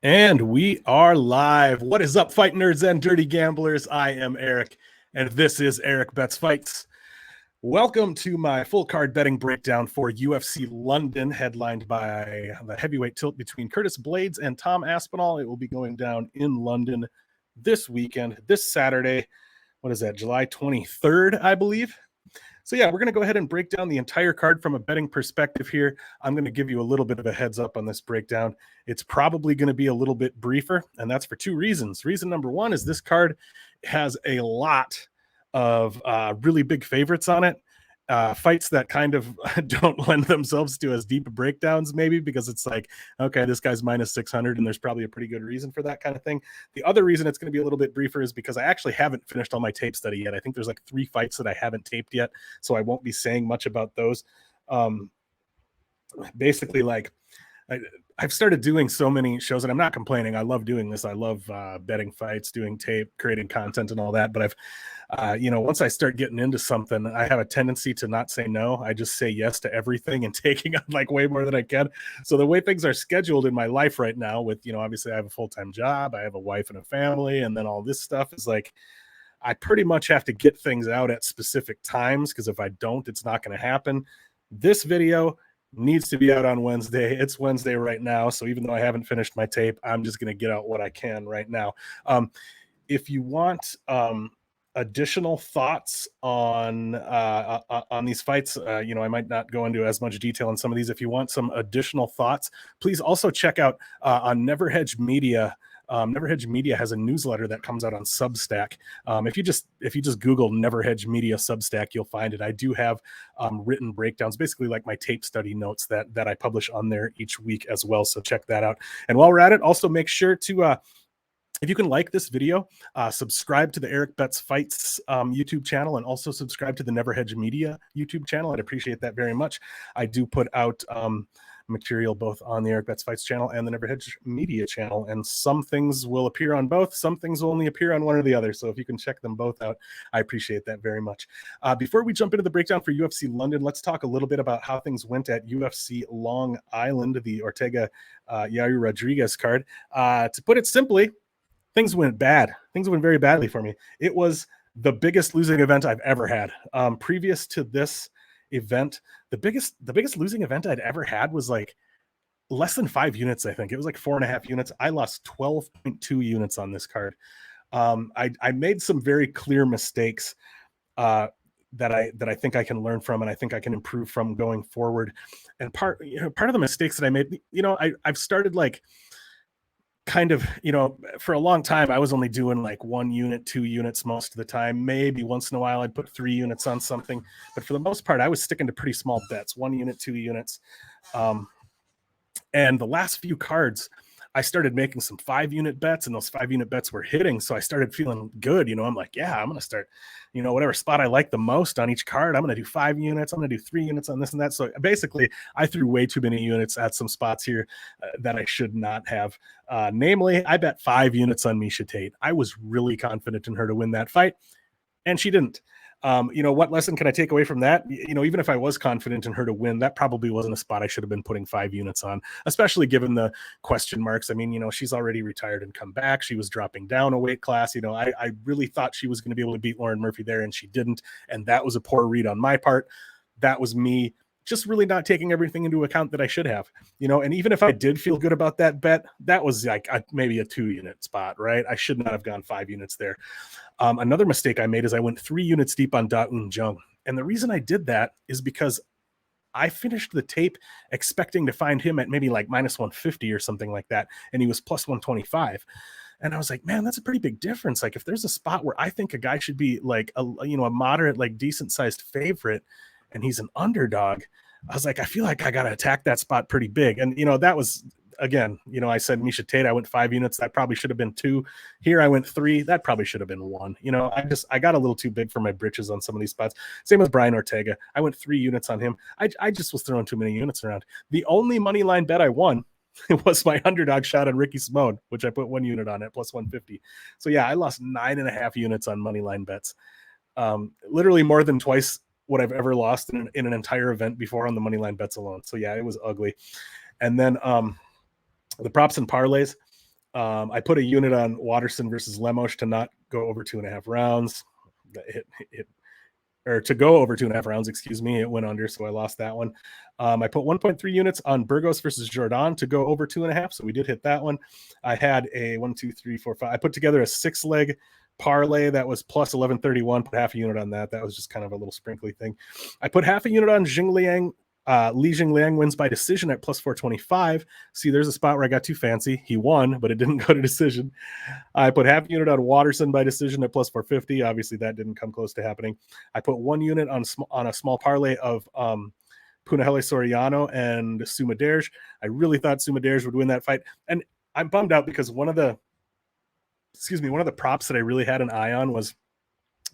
And we are live. What is up, fight nerds and dirty gamblers? I am Eric, and this is Erik Bets Fights. Welcome to my full card betting breakdown for UFC London, headlined by the heavyweight tilt between Curtis Blaydes and Tom Aspinall. It will be going down in London this weekend, this Saturday. What is that, July 23rd, I believe? So yeah, we're going to go ahead and break down the entire card from a betting perspective here. I'm going to give you a little bit of a heads up on this breakdown. It's probably going to be a little bit briefer, and that's for two reasons. Reason number one is this card has a lot of really big favorites on it. Fights that kind of don't lend themselves to as deep breakdowns, maybe because it's like, okay, this guy's minus 600 and there's probably a pretty good reason for that kind of thing. The other reason it's going to be a little bit briefer is because I actually haven't finished all my tape study yet. I think there's like 3 fights that I haven't taped yet, so I won't be saying much about those. Basically, like, I've started doing so many shows, and I'm not complaining. I love doing this. I love betting fights, doing tape, creating content and all that. But once I start getting into something, I have a tendency to not say no. I just say yes to everything and taking on like way more than I can. So the way things are scheduled in my life right now with, obviously I have a full-time job, I have a wife and a family, and then all this stuff is like, I pretty much have to get things out at specific times, because if I don't, it's not going to happen. This video needs to be out on Wednesday. It's Wednesday right now, so even though I haven't finished my tape, I'm just going to get out what I can right now. If you want additional thoughts on these fights, I might not go into as much detail on some of these. If you want some additional thoughts, please also check out on Never Hedge Media. Never Hedge Media has a newsletter that comes out on Substack. If you just Google Never Hedge Media Substack, you'll find it. I do have written breakdowns, basically like my tape study notes that I publish on there each week as well. So check that out. And while we're at it, also make sure to if you can like this video, subscribe to the Erik Bets Fights YouTube channel, and also subscribe to the Never Hedge Media YouTube channel. I'd appreciate that very much. I do put out material both on the Erik Bets Fights channel and the Never Hedge Media channel, and some things will appear on both, some things will only appear on one or the other. So if you can check them both out, I appreciate that very much. Before we jump into the breakdown for UFC London, let's talk a little bit about how things went at UFC Long Island, the Ortega Yair Rodriguez card. To put it simply, things went bad. Things went very badly for me. It was the biggest losing event I've ever had. Previous to this event, the biggest losing event I'd ever had was like less than 5 units. I think it was like 4.5 units. I lost 12.2 units on this card. I made some very clear mistakes that I think I can learn from, and I think I can improve from going forward. And part of the mistakes that I made, I've started like kind of, for a long time, I was only doing like 1 unit, 2 units most of the time. Maybe once in a while I'd put 3 units on something, but for the most part, I was sticking to pretty small bets, 1 unit, 2 units. And the last few cards, I started making some 5-unit bets, and those 5-unit bets were hitting. So I started feeling good. I'm like, yeah, I'm going to start, whatever spot I like the most on each card, I'm going to do 5 units. I'm going to do 3 units on this and that. So basically, I threw way too many units at some spots here that I should not have. Namely, I bet 5 units on Miesha Tate. I was really confident in her to win that fight, and she didn't. What lesson can I take away from that? Even if I was confident in her to win, that probably wasn't a spot I should have been putting 5 units on, especially given the question marks. I mean, she's already retired and come back. She was dropping down a weight class. I really thought she was going to be able to beat Lauren Murphy there, and she didn't. And that was a poor read on my part. That was me just really not taking everything into account that I should have, and even if I did feel good about that bet, that was like maybe a 2-unit spot, right? I should not have gone 5 units there. Another mistake I made is I went 3 units deep on Da Un Jung. And the reason I did that is because I finished the tape expecting to find him at maybe like minus 150 or something like that, and he was plus 125. And I was like, man, that's a pretty big difference. Like, if there's a spot where I think a guy should be like a moderate, like decent sized favorite, and he's an underdog, I was like, I feel like I got to attack that spot pretty big. And, that was, again, I said Miesha Tate, I went 5 units. That probably should have been 2. Here I went 3. That probably should have been 1. I got a little too big for my britches on some of these spots. Same with Brian Ortega. I went 3 units on him. I just was throwing too many units around. The only money line bet I won was my underdog shot on Ricky Simone, which I put 1 unit on at plus 150. So yeah, I lost 9.5 units on money line bets. Literally more than twice what I've ever lost in an entire event before on the money line bets alone. So yeah, it was ugly. And then the props and parlays, I put a unit on Waterson versus Lemos to not go over 2.5 rounds. Or to go over 2.5 rounds, excuse me. It went under, so I lost that one. I put 1.3 units on Burgos versus Jordan to go over 2.5, so we did hit that one. I had a 1, 2, 3, 4, 5. I put together a 6-leg parlay that was plus 1131. Put half a unit on that. That was just kind of a little sprinkly thing. I put half a unit on Jingliang. Li Jingliang wins by decision at plus 425. See, there's a spot where I got too fancy. He won, but it didn't go to decision. I put half a unit on Waterson by decision at plus 450. Obviously, that didn't come close to happening. I put 1 unit on a small parlay of Punahele Soriano and Sumaderj. I really thought Sumaderj would win that fight. And I'm bummed out because one of the props that I really had an eye on was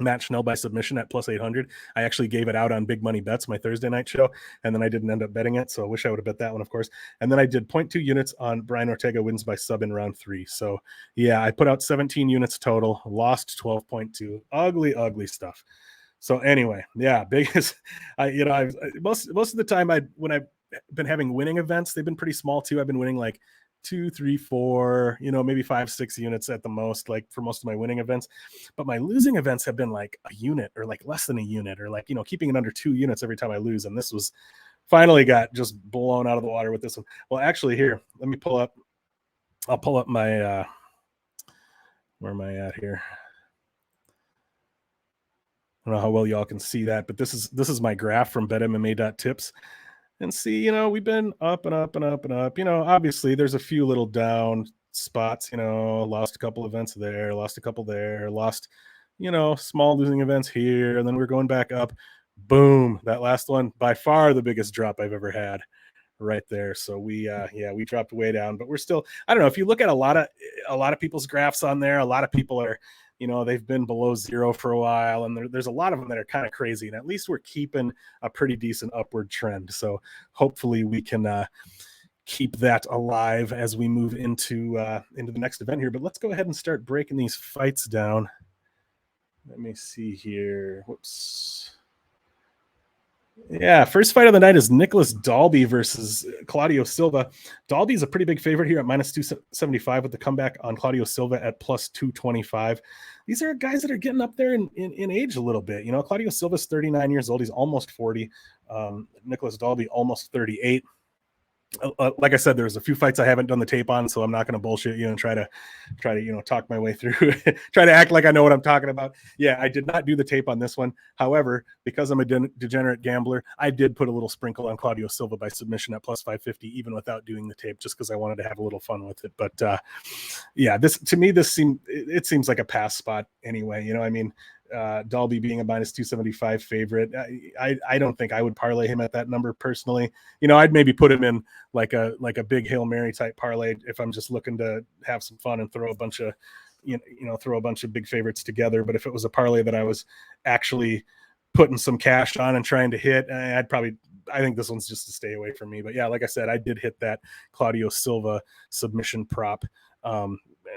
Matt Schnell by submission at plus 800. I actually gave it out on Big Money Bets, my Thursday night show, and then I didn't end up betting it, so I wish I would have bet that one, of course. And then I did 0.2 units on Brian Ortega wins by sub in round 3. So, yeah, I put out 17 units total, lost 12.2. Ugly stuff. So anyway, yeah, biggest. Most of the time, when I've been having winning events, they've been pretty small too. I've been winning like 2, 3, 4, maybe 5, 6 units at the most, like for most of my winning events. But my losing events have been like a unit or like less than a unit or like, keeping it under 2 units every time I lose. And this was finally got just blown out of the water with this one. Well, actually here, I'll pull up my, where am I at here? I don't know how well y'all can see that, but this is my graph from betmma.tips. And see, we've been up and up and up and up. Obviously there's a few little down spots, lost a couple events there, lost a couple there, lost, small losing events here. And then we're going back up. Boom. That last one, by far the biggest drop I've ever had right there. So we dropped way down, but we're still, I don't know, if you look at a lot of people's graphs on there, a lot of people are, they've been below 0 for a while, and there's a lot of them that are kind of crazy, and at least we're keeping a pretty decent upward trend. So hopefully we can keep that alive as we move into the next event here. But let's go ahead and start breaking these fights down. Let me see here. Whoops. Yeah, first fight of the night is Nicholas Dalby versus Claudio Silva. Dalby's a pretty big favorite here at minus 275 with the comeback on Claudio Silva at plus 225. These are guys that are getting up there in age a little bit. Claudio Silva's 39 years old. He's almost 40. Nicholas Dalby almost 38. Like I said, there's a few fights I haven't done the tape on, so I'm not going to bullshit you and try to talk my way through, try to act like I know what I'm talking about. Yeah, I did not do the tape on this one. However, because I'm a degenerate gambler, I did put a little sprinkle on Claudio Silva by submission at plus 550, even without doing the tape, just because I wanted to have a little fun with it. But yeah, it seems like a pass spot anyway. Dalby being a minus 275 favorite, I don't think I would parlay him at that number personally. I'd maybe put him in like a big Hail Mary type parlay if I'm just looking to have some fun and throw a bunch of big favorites together. But if it was a parlay that I was actually putting some cash on and trying to hit, I think this one's just to stay away from me. But yeah, like I said, I did hit that Claudio Silva submission prop.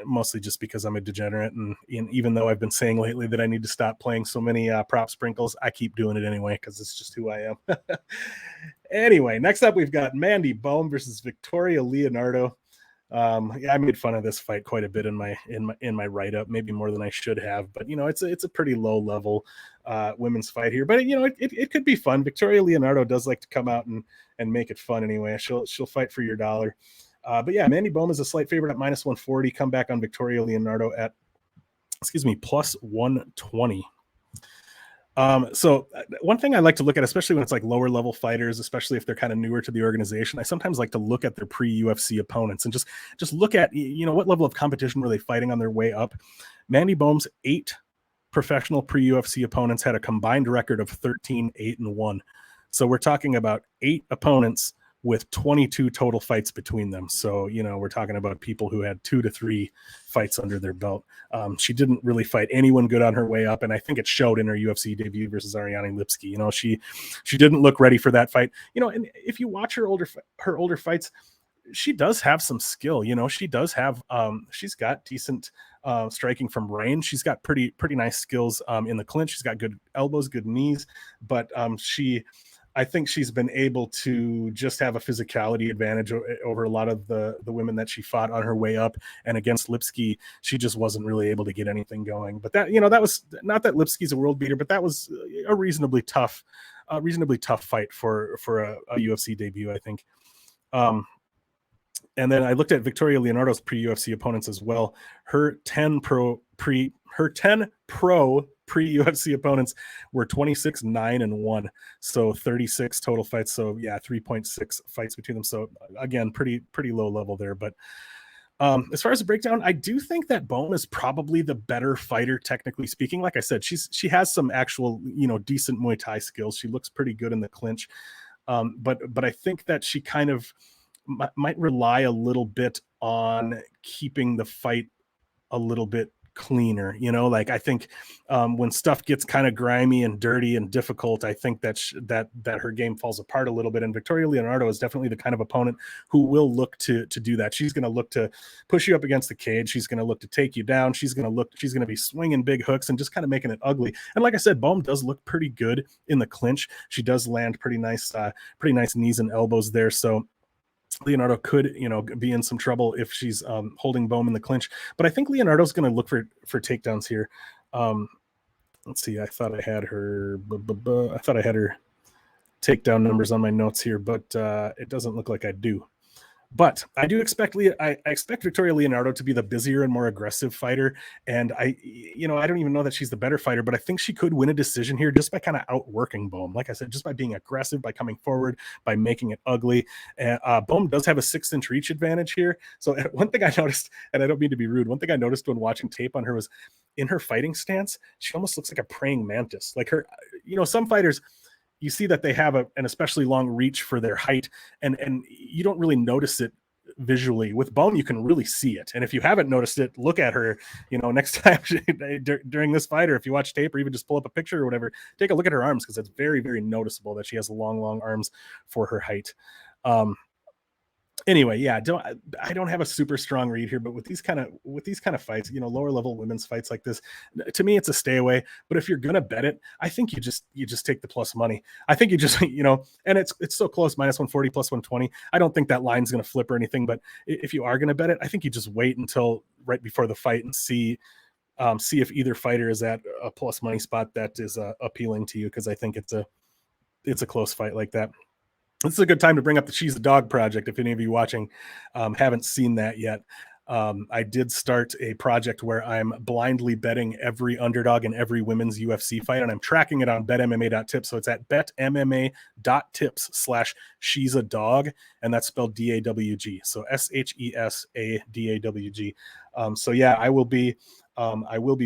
Mostly just because I'm a degenerate, and even though I've been saying lately that I need to stop playing so many prop sprinkles, I keep doing it anyway because it's just who I am. Anyway, next up we've got Mandy Bohm versus Victoria Leonardo. I made fun of this fight quite a bit in my write-up, maybe more than I should have, but it's a pretty low level women's fight here, but it could be fun. Victoria Leonardo does like to come out and make it fun anyway. She'll fight for your dollar. But yeah, Mandy Bohm is a slight favorite at minus 140. Come back on Victoria Leonardo at, plus 120. So one thing I like to look at, especially when it's like lower level fighters, especially if they're kind of newer to the organization, I sometimes like to look at their pre-UFC opponents and just look at, what level of competition were they fighting on their way up. Mandy Bohm's 8 professional pre-UFC opponents had a combined record of 13, 8, and 1. So we're talking about 8 opponents with 22 total fights between them. So, we're talking about people who had 2 to 3 fights under their belt. She didn't really fight anyone good on her way up, and I think it showed in her UFC debut versus Ariane Lipski. She didn't look ready for that fight. And if you watch her older fights, she does have some skill. She does have she's got decent striking from range. She's got pretty nice skills in the clinch. She's got good elbows, good knees, but she I think she's been able to just have a physicality advantage over a lot of the women that she fought on her way up. And against Lipski, she just wasn't really able to get anything going. But that, that was not that Lipski's a world beater, but that was a reasonably tough fight for a UFC debut, I think. And then I looked at Victoria Leonardo's pre-UFC opponents as well. Her 10 pro pre-UFC opponents were 26-9-1, so 36 total fights. So yeah, 3.6 fights between them. So again, pretty low level there. But as far as the breakdown, I do think that Bohm is probably the better fighter, technically speaking. Like I said, she has some actual, decent Muay Thai skills. She looks pretty good in the clinch. But I think that she kind of might rely a little bit on keeping the fight a little bit cleaner, like I think when stuff gets kind of grimy and dirty and difficult, I think that her game falls apart a little bit. And Victoria Leonardo is definitely the kind of opponent who will look to do that. She's going to look to push you up against the cage. She's going to look to take you down. She's going to be swinging big hooks and just kind of making it ugly. And like I said, Bohm does look pretty good in the clinch. She does land pretty nice knees and elbows there. So Leonardo could, be in some trouble if she's holding Bohm in the clinch. But I think Leonardo's going to look for takedowns here. Let's see. I thought I had her. I thought I had her takedown numbers on my notes here, but it doesn't look like I do. But I do expect I expect Victoria Leonardo to be the busier and more aggressive fighter. And I don't even know that she's the better fighter, but I think she could win a decision here just by kind of outworking Bohm. Like I said, just by being aggressive, by coming forward, by making it ugly. And Bohm does have a 6-inch reach advantage here. So one thing I noticed, and I don't mean to be rude, one thing I noticed when watching tape on her was in her fighting stance, she almost looks like a praying mantis. Like her, some fighters, you see that they have an especially long reach for their height, and you don't really notice it visually. With Bohm, you can really see it. And if you haven't noticed it, look at her, next time during this fight, or if you watch tape or even just pull up a picture or whatever, take a look at her arms, because it's very, very noticeable that she has long arms for her height. Anyway, yeah, I don't have a super strong read here, but with these kind of fights, lower level women's fights like this, to me, it's a stay away. But if you're gonna bet it, I think you just take the plus money. I think you just, and it's so close, -140, +120. I don't think that line's gonna flip or anything. But if you are gonna bet it, I think you just wait until right before the fight and see if either fighter is at a plus money spot that is appealing to you, because I think it's a close fight like that. This is a good time to bring up the She's a Dog project. If any of you watching haven't seen that yet, I did start a project where I'm blindly betting every underdog in every women's UFC fight, and I'm tracking it on betmma.tips. So it's at betmma.tips/she's a dog, and that's spelled DAWG. So SHESADAWG. So yeah, I will be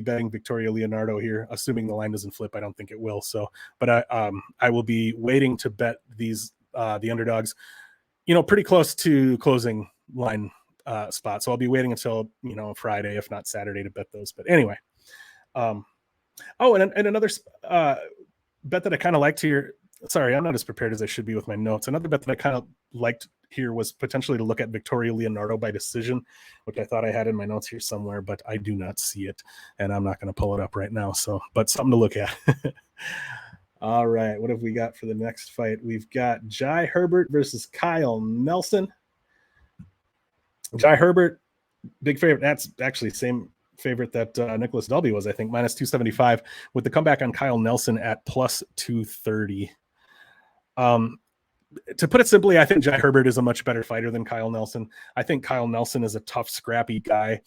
betting Victoria Leonardo here, assuming the line doesn't flip. I don't think it will. So, but I will be waiting to bet these the underdogs, pretty close to closing line spot. So I'll be waiting until, Friday, if not Saturday, to bet those. But anyway, and another bet that I kind of liked here. Sorry, I'm not as prepared as I should be with my notes. Another bet that I kind of liked here was potentially to look at Victoria Leonardo by decision, which I thought I had in my notes here somewhere, but I do not see it, and I'm not going to pull it up right now. So, but something to look at. All right, what have we got for the next fight? We've got Jai Herbert versus Kyle Nelson. Jai Herbert, big favorite. That's actually same favorite that Nicholas Dalby was, I think, -275, with the comeback on Kyle Nelson at +230. To put it simply, I think Jai Herbert is a much better fighter than Kyle Nelson. I think Kyle Nelson is a tough, scrappy guy.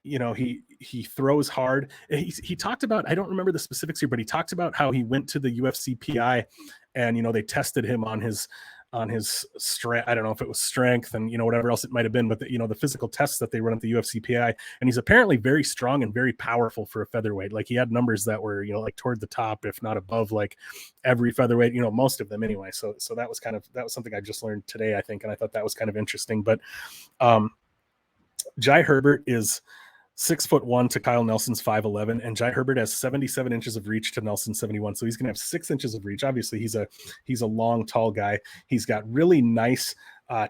He throws hard. He talked about, I don't remember the specifics here, but he talked about how he went to the UFC PI and, they tested him on his strength. I don't know if it was strength and, whatever else it might've been, but the physical tests that they run at the UFC PI, and he's apparently very strong and very powerful for a featherweight. Like he had numbers that were, like toward the top, if not above, like every featherweight, most of them anyway. So that was something I just learned today, I think. And I thought that was kind of interesting, but Jai Herbert is 6'1" to Kyle Nelson's 5'11", and Jai Herbert has 77 inches of reach to Nelson's 71. So he's going to have 6 inches of reach. Obviously, he's a long, tall guy. He's got really nice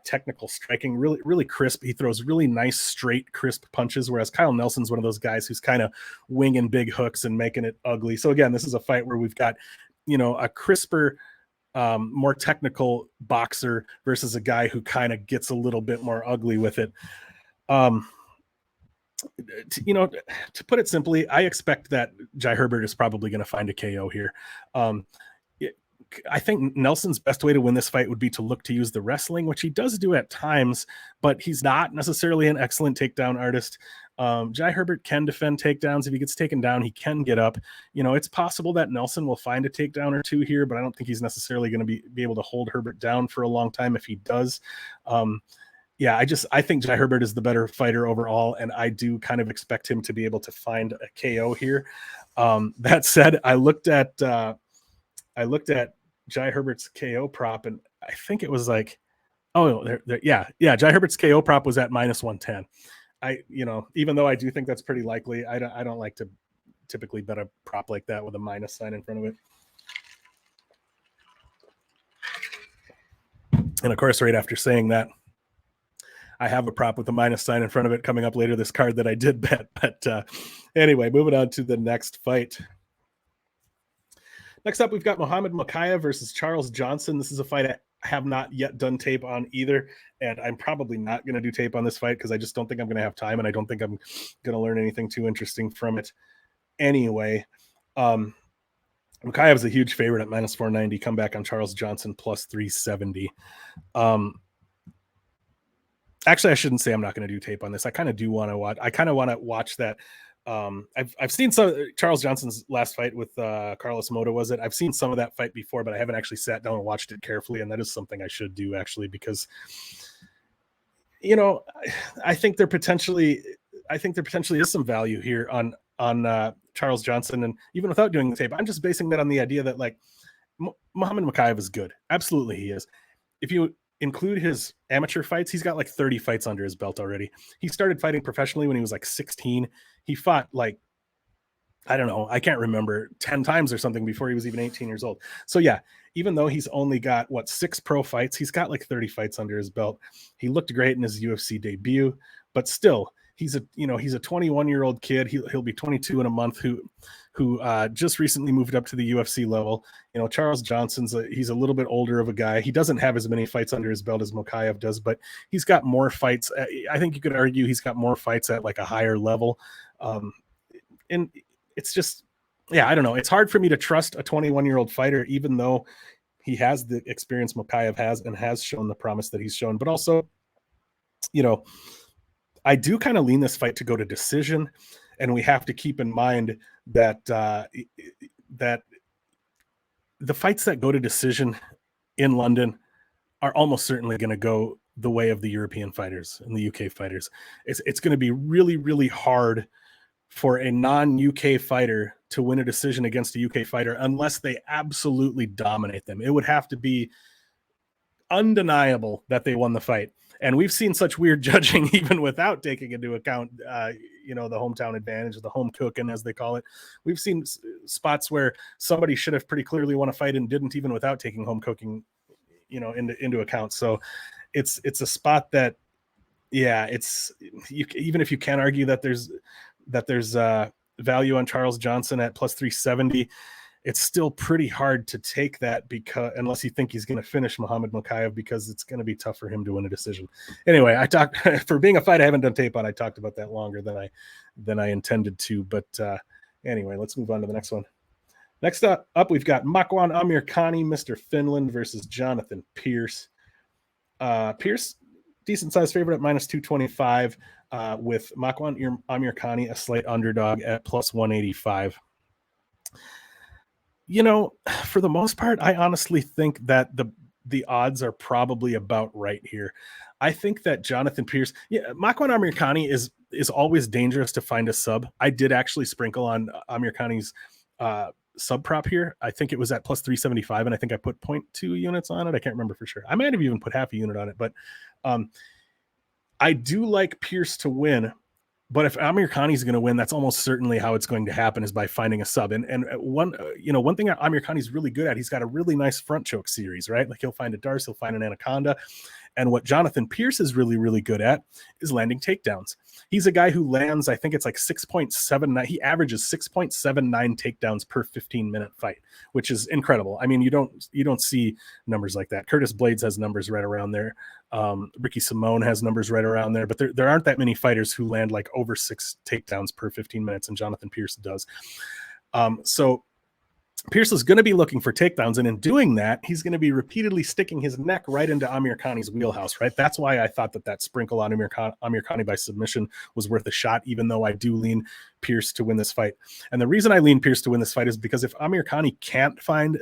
technical striking, really, really crisp. He throws really nice, straight, crisp punches, whereas Kyle Nelson's one of those guys who's kind of winging big hooks and making it ugly. So again, this is a fight where we've got a crisper, more technical boxer versus a guy who kind of gets a little bit more ugly with it. To put it simply, I expect that Jai Herbert is probably going to find a KO here. I think Nelson's best way to win this fight would be to look to use the wrestling, which he does do at times, but he's not necessarily an excellent takedown artist. Jai Herbert can defend takedowns. If he gets taken down, he can get up. It's possible that Nelson will find a takedown or two here, but I don't think he's necessarily going to be able to hold Herbert down for a long time if he does. I think Jai Herbert is the better fighter overall, and I do kind of expect him to be able to find a KO here. That said, I looked at Jai Herbert's KO prop, and I think it was like, Jai Herbert's KO prop was at -110. Even though I do think that's pretty likely, I don't like to typically bet a prop like that with a minus sign in front of it. And of course, right after saying that, I have a prop with a minus sign in front of it coming up later this card that I did bet. But anyway, moving on to the next fight. Next up, we've got Mokaev versus Charles Johnson. This is a fight I have not yet done tape on either, and I'm probably not going to do tape on this fight because I just don't think I'm going to have time, and I don't think I'm going to learn anything too interesting from it anyway. Mokaev is a huge favorite at -490. Come back on Charles Johnson +370. Actually, I shouldn't say I'm not going to do tape on this. I kind of do want to watch. I kind of want to watch that. I've seen some Charles Johnson's last fight with Carlos Mota, was it? I've seen some of that fight before, but I haven't actually sat down and watched it carefully, and that is something I should do actually, because I think there potentially is some value here on Charles Johnson, and even without doing the tape, I'm just basing that on the idea that like Muhammad Mokaev is good. Absolutely, he is. If you include his amateur fights, he's got like 30 fights under his belt already. He started fighting professionally when he was like 16. He fought like, I don't know, I can't remember, 10 times or something before he was even 18 years old. So yeah, even though he's only got 6 pro fights, he's got like 30 fights under his belt. He looked great in his UFC debut, but still he's a 21-year-old kid. He'll be 22 in a month who just recently moved up to the UFC level. Charles Johnson's he's a little bit older of a guy. He doesn't have as many fights under his belt as Mokaev does, but he's got more fights. I think you could argue he's got more fights at like a higher level. And it's just, I don't know. It's hard for me to trust a 21-year-old fighter, even though he has the experience Mokaev has and has shown the promise that he's shown. But also, I do kind of lean this fight to go to decision, and we have to keep in mind that that the fights that go to decision in London are almost certainly going to go the way of the European fighters and the UK fighters. It's going to be really, really hard for a non-UK fighter to win a decision against a UK fighter unless they absolutely dominate them. It would have to be undeniable that they won the fight. And we've seen such weird judging even without taking into account, the hometown advantage, the home cooking, as they call it. We've seen spots where somebody should have pretty clearly won a fight and didn't, even without taking home cooking, into account. So it's a spot that, even if you can argue that there's value on Charles Johnson at +370, it's still pretty hard to take that unless you think he's going to finish Muhammad Mokaev, because it's going to be tough for him to win a decision. Anyway, I talked for being a fight I haven't done tape on. I talked about that longer than I intended to. But anyway, let's move on to the next one. Next up we've got Makwan Amirkhani, Mr. Finland, versus Jonathan Pearce. Pearce, decent sized favorite at -225, with Makwan Amirkhani a slight underdog at +185. For the most part, I honestly think that the odds are probably about right here. I think that Jonathan Pearce, Makwan Amirkhani is always dangerous to find a sub. I did actually sprinkle on Amirkhani's sub prop here. I think it was at +375, and I think I put 0.2 units on it. I can't remember for sure. I might have even put half a unit on it, but I do like Pearce to win. But if Amirkhani is going to win, that's almost certainly how it's going to happen, is by finding a sub. And one thing Amirkhani is really good at, he's got a really nice front choke series, right? Like he'll find a Darce, he'll find an Anaconda. And what Jonathan Pearce is really, really good at is landing takedowns. He's a guy who lands, I think it's like 6.79. He averages 6.79 takedowns per 15-minute fight, which is incredible. I mean, you don't see numbers like that. Curtis Blaydes has numbers right around there. Ricky Simone has numbers right around there, but there aren't that many fighters who land like over 6 takedowns per 15 minutes, and Jonathan Pearce does. So Pearce is going to be looking for takedowns, and in doing that, he's going to be repeatedly sticking his neck right into Amirkhani's wheelhouse, right? That's why I thought that sprinkle on Amirkhani by submission was worth a shot, even though I do lean Pearce to win this fight. And the reason I lean Pearce to win this fight is because if Amirkhani can't find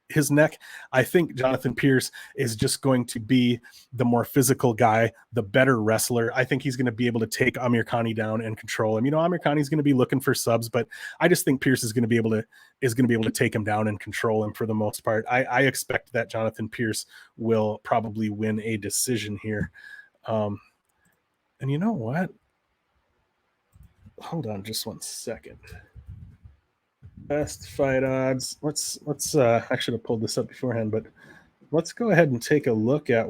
his neck, I think Jonathan Pearce is just going to be the more physical guy, the better wrestler. I think he's going to be able to take Amirkhani down and control him. You know, Amirkhani is going to be looking for subs, but I just think Pearce is going to be able to take him down and control him for the most part. I expect that Jonathan Pearce will probably win a decision here. And you know what? Hold on just one second. Best fight odds. Let's I should have pulled this up beforehand, but let's go ahead and take a look at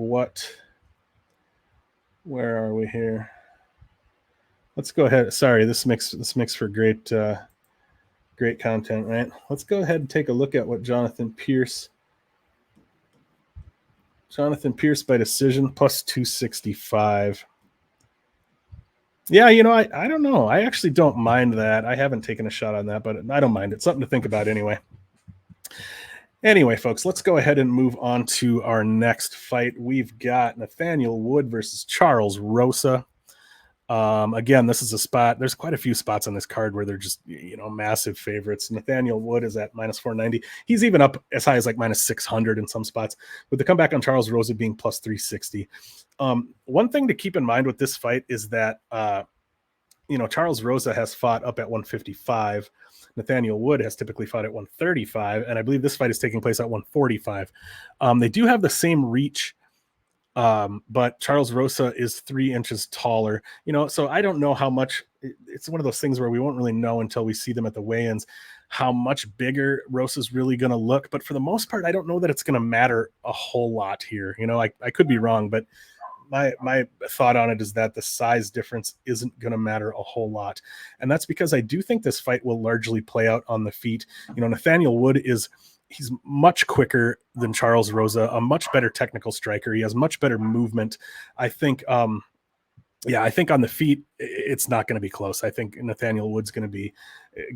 where are we here? Let's go ahead. Sorry, this makes for great content, right? Let's go ahead and take a look at what Jonathan Pearce by decision plus 265. Yeah, you know, I don't know. I actually don't mind that. I haven't taken a shot on that, but I don't mind it. Something to think about anyway. Anyway, folks, let's go ahead and move on to our next fight. We've got Nathaniel Wood versus Charles Rosa. Again, this is a spot. There's quite a few spots on this card where they're just, you know, massive favorites. Nathaniel Wood is at minus 490. He's even up as high as like minus 600 in some spots, with the comeback on Charles Rosa being plus 360. One thing to keep in mind with this fight is that, you know, Charles Rosa has fought up at 155. Nathaniel Wood has typically fought at 135, and I believe this fight is taking place at 145. They do have the same reach, but Charles Rosa is 3 inches taller, you know, so I don't know how much. It's one of those things where we won't really know until we see them at the weigh-ins how much bigger Rosa's really going to look. But for the most part, I don't know that it's going to matter a whole lot here. You know, I could be wrong, but my thought on it is that the size difference isn't going to matter a whole lot. And that's because I do think this fight will largely play out on the feet. You know, Nathaniel Wood he's much quicker than Charles Rosa, a much better technical striker. He has much better movement. I think, I think on the feet, it's not going to be close. I think Nathaniel Wood's going to be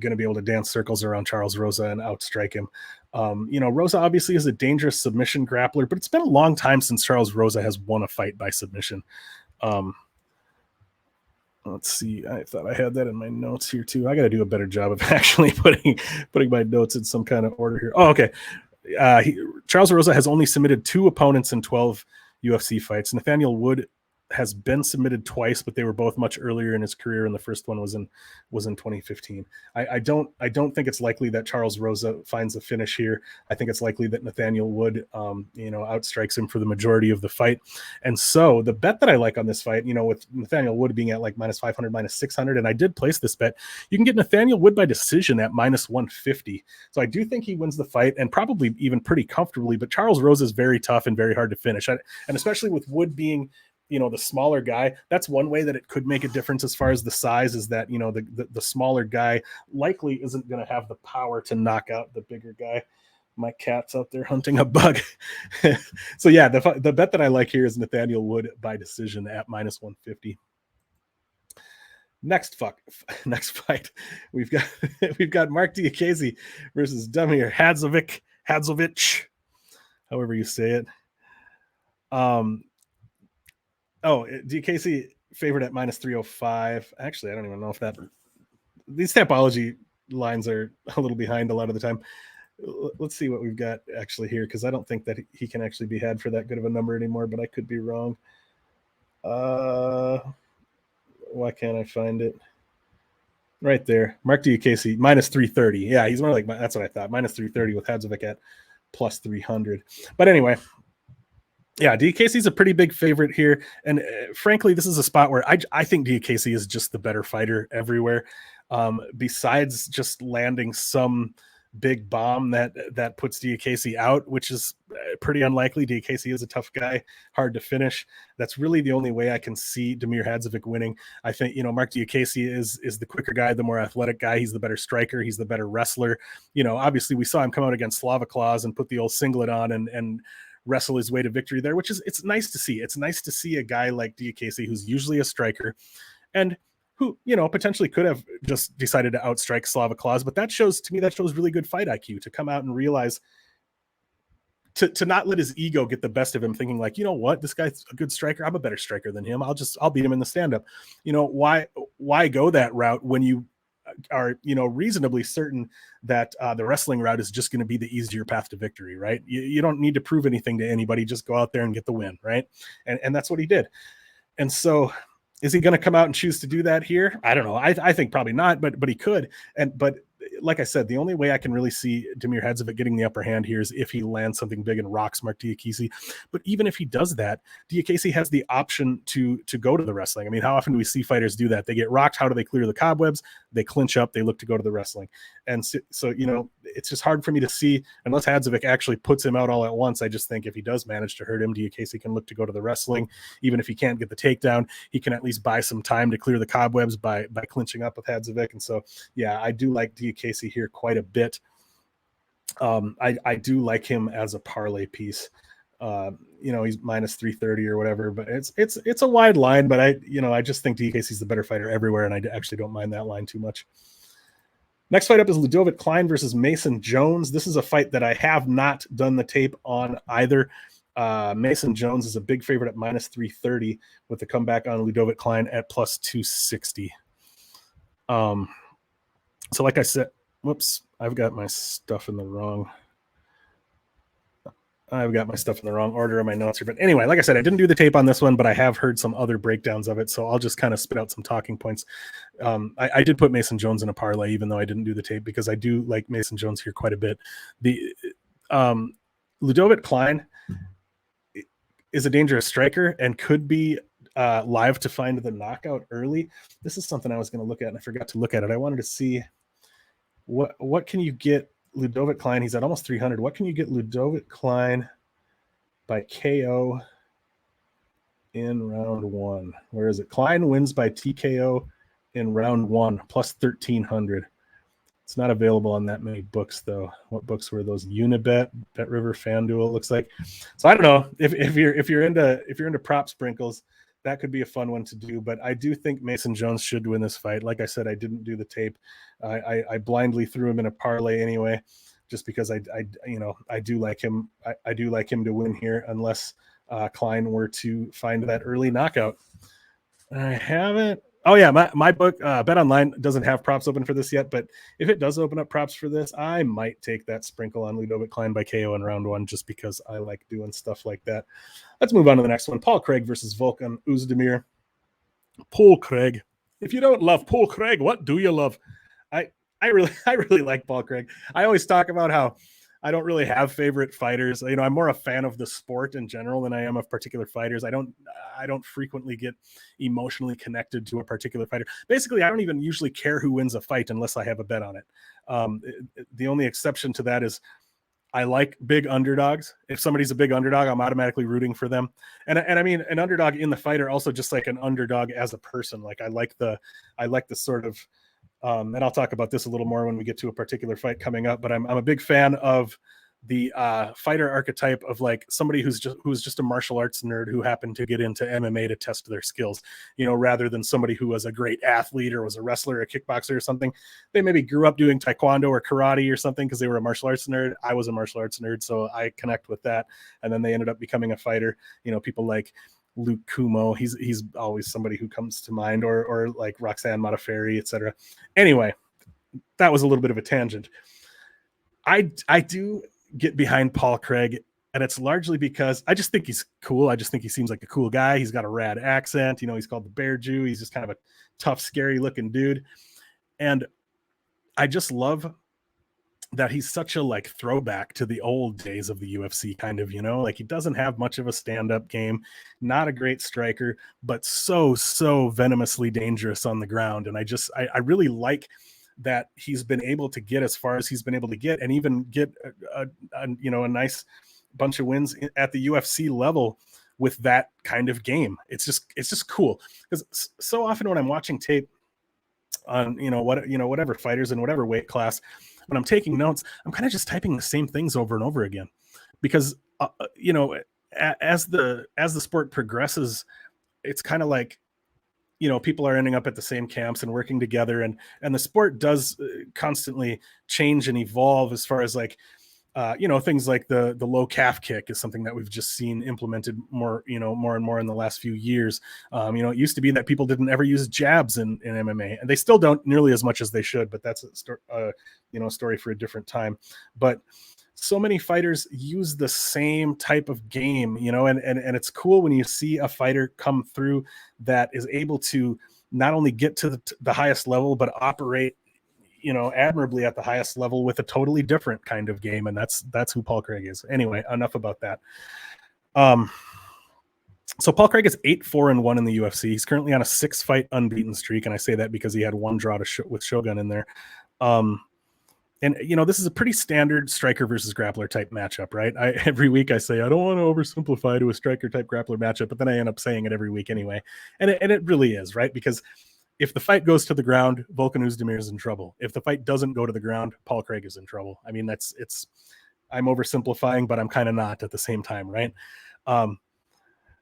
able to dance circles around Charles Rosa and outstrike him. You know, Rosa obviously is a dangerous submission grappler, but it's been a long time since Charles Rosa has won a fight by submission. Let's see. I thought I had that in my notes here too. I got to do a better job of actually putting my notes in some kind of order here. Oh, okay. Charles Rosa has only submitted 2 opponents in 12 UFC fights. Nathaniel Wood has been submitted twice, but they were both much earlier in his career, and the first one was in 2015. I don't think it's likely that Charles Rosa finds a finish here. I think it's likely that Nathaniel Wood you know, outstrikes him for the majority of the fight. And so the bet that I like on this fight, you know, with Nathaniel Wood being at like minus 500, minus 600, and I did place this bet, you can get Nathaniel Wood by decision at minus 150. So I do think he wins the fight, and probably even pretty comfortably, but Charles Rosa is very tough and very hard to finish. And especially with Wood being, you know, the smaller guy, that's one way that it could make a difference as far as the size, is that, you know, the smaller guy likely isn't going to have the power to knock out the bigger guy. My cat's out there hunting a bug. So yeah, the bet that I like here is Nathaniel Wood by decision at minus 150. Next fight, we've got Mark Diakiese versus Oezdemir Hadzovic, however you say it. Diakiese favored at minus 305. Actually, I don't even know if these Tapology lines are a little behind a lot of the time. Let's see what we've got actually here, because I don't think that he can actually be had for that good of a number anymore, but I could be wrong. Why can't I find it? Right there. Mark Diakiese, minus 330. Yeah, he's more like, that's what I thought. Minus 330 with Hadzovic at plus 300. But anyway, yeah, Diakiese is a pretty big favorite here. And frankly, this is a spot where I think Diakiese is just the better fighter everywhere. Besides just landing some big bomb that puts Diakiese out, which is pretty unlikely. Diakiese is a tough guy, hard to finish. That's really the only way I can see Damir Hadzovic winning. I think, Mark Diakiese is the quicker guy, the more athletic guy. He's the better striker. He's the better wrestler. Obviously we saw him come out against Slava Claus and put the old singlet on and wrestle his way to victory there, which is, it's nice to see. It's nice to see a guy like Diakiese, who's usually a striker and who, potentially could have just decided to outstrike Slava Claus. But that shows really good fight IQ, to come out and realize, to not let his ego get the best of him, thinking like, what, this guy's a good striker. I'm a better striker than him. I'll beat him in the stand-up. Why go that route when you are, reasonably certain that the wrestling route is just going to be the easier path to victory, right? You don't need to prove anything to anybody. Just go out there and get the win, right? And that's what he did. And so, is he going to come out and choose to do that here? I don't know. I think probably not, but he could. But like I said, the only way I can really see Damir Hadzovic getting the upper hand here is if he lands something big and rocks Mark Diakiese. But even if he does that, Diakiese has the option to go to the wrestling. I mean, how often do we see fighters do that? They get rocked. How do they clear the cobwebs? They clinch up. They look to go to the wrestling. And so it's just hard for me to see, unless Hadzovic actually puts him out all at once. I just think if he does manage to hurt him, Diakiese can look to go to the wrestling. Even if he can't get the takedown, he can at least buy some time to clear the cobwebs by clinching up with Hadzovic. And so, yeah, I do like Diakiese here quite a bit. I do like him as a parlay piece. He's minus 330 or whatever, but it's a wide line, but I just think Diakiese's the better fighter everywhere, and I actually don't mind that line too much. Next fight up is Ludovic Klein versus Mason Jones. This is a fight that I have not done the tape on either. Mason Jones is a big favorite at minus 330 with the comeback on Ludovic Klein at plus 260. So like I said, whoops, I've got my stuff in the wrong order of my notes here. But anyway, like I said, I didn't do the tape on this one, but I have heard some other breakdowns of it. So I'll just kind of spit out some talking points. I did put Mason Jones in a parlay, even though I didn't do the tape, because I do like Mason Jones here quite a bit. The Ludovic Klein is a dangerous striker and could be live to find the knockout early. This is something I was going to look at and I forgot to look at it. I wanted to see what can you get Ludovic Klein. He's at almost 300. What can you get Ludovic Klein by KO in round one? Where is it? Klein wins by TKO in round one, plus 1,300. It's not available on that many books, though. What books were those? Unibet, Bet River, FanDuel, looks like. So I don't know if you're into prop sprinkles, that could be a fun one to do. But I do think Mason Jones should win this fight. Like I said, I didn't do the tape. I blindly threw him in a parlay anyway, just because I do like him. I do like him to win here, unless Klein were to find that early knockout. I haven't. Oh yeah, my book Bet Online doesn't have props open for this yet, but if it does open up props for this, I might take that sprinkle on Ludovic Klein by KO in round one, just because I like doing stuff like that. Let's move on to the next one. Paul Craig versus Volkan Oezdemir. Paul Craig. If you don't love Paul Craig, what do you love? I really like Paul Craig. I always talk about how I don't really have favorite fighters. I'm more a fan of the sport in general than I am of particular fighters. I don't frequently get emotionally connected to a particular fighter. Basically, I don't even usually care who wins a fight unless I have a bet on it. The only exception to that is I like big underdogs. If somebody's a big underdog, I'm automatically rooting for them. And I mean, an underdog in the fight, or also just like an underdog as a person. Like I like the sort of, and I'll talk about this a little more when we get to a particular fight coming up, but I'm a big fan of the fighter archetype of like somebody who's just a martial arts nerd who happened to get into MMA to test their skills, rather than somebody who was a great athlete or was a wrestler or a kickboxer or something. They maybe grew up doing taekwondo or karate or something because they were a martial arts nerd. I was a martial arts nerd, so I connect with that. And then they ended up becoming a fighter. People like Luke Kumo, he's always somebody who comes to mind, or like Roxanne Modafferi, etc. Anyway, that was a little bit of a tangent. I do get behind Paul Craig, and it's largely because I just think he's cool. I just think he seems like a cool guy. He's got a rad accent. He's called the Bear Jew. He's just kind of a tough, scary looking dude. And I just love that he's such a like throwback to the old days of the UFC, kind of, like he doesn't have much of a stand-up game, not a great striker, but so venomously dangerous on the ground. And I really like that he's been able to get as far as he's been able to get, and even get a nice bunch of wins at the UFC level with that kind of game. It's just cool, because so often when I'm watching tape on whatever fighters in whatever weight class, when I'm taking notes, I'm kind of just typing the same things over and over again, because as the sport progresses, it's kind of like, people are ending up at the same camps and working together, and the sport does constantly change and evolve, as far as like things like the low calf kick is something that we've just seen implemented more and more in the last few years. It used to be that people didn't ever use jabs in MMA, and they still don't nearly as much as they should, but that's a story for a different time. But so many fighters use the same type of game, and it's cool when you see a fighter come through that is able to not only get to the highest level, but operate admirably at the highest level with a totally different kind of game. And that's who Paul Craig is. Anyway, enough about that. So Paul Craig is 8-4-1 in the UFC. He's currently on a 6-fight unbeaten streak, and I say that because he had one draw with Shogun in there. And this is a pretty standard striker versus grappler type matchup, right? Every week I say I don't want to oversimplify to a striker type grappler matchup, but then I end up saying it every week anyway. And it really is, right? Because if the fight goes to the ground, Volkan Oezdemir is in trouble. If the fight doesn't go to the ground, Paul Craig is in trouble. I mean, I'm oversimplifying, but I'm kind of not at the same time, right?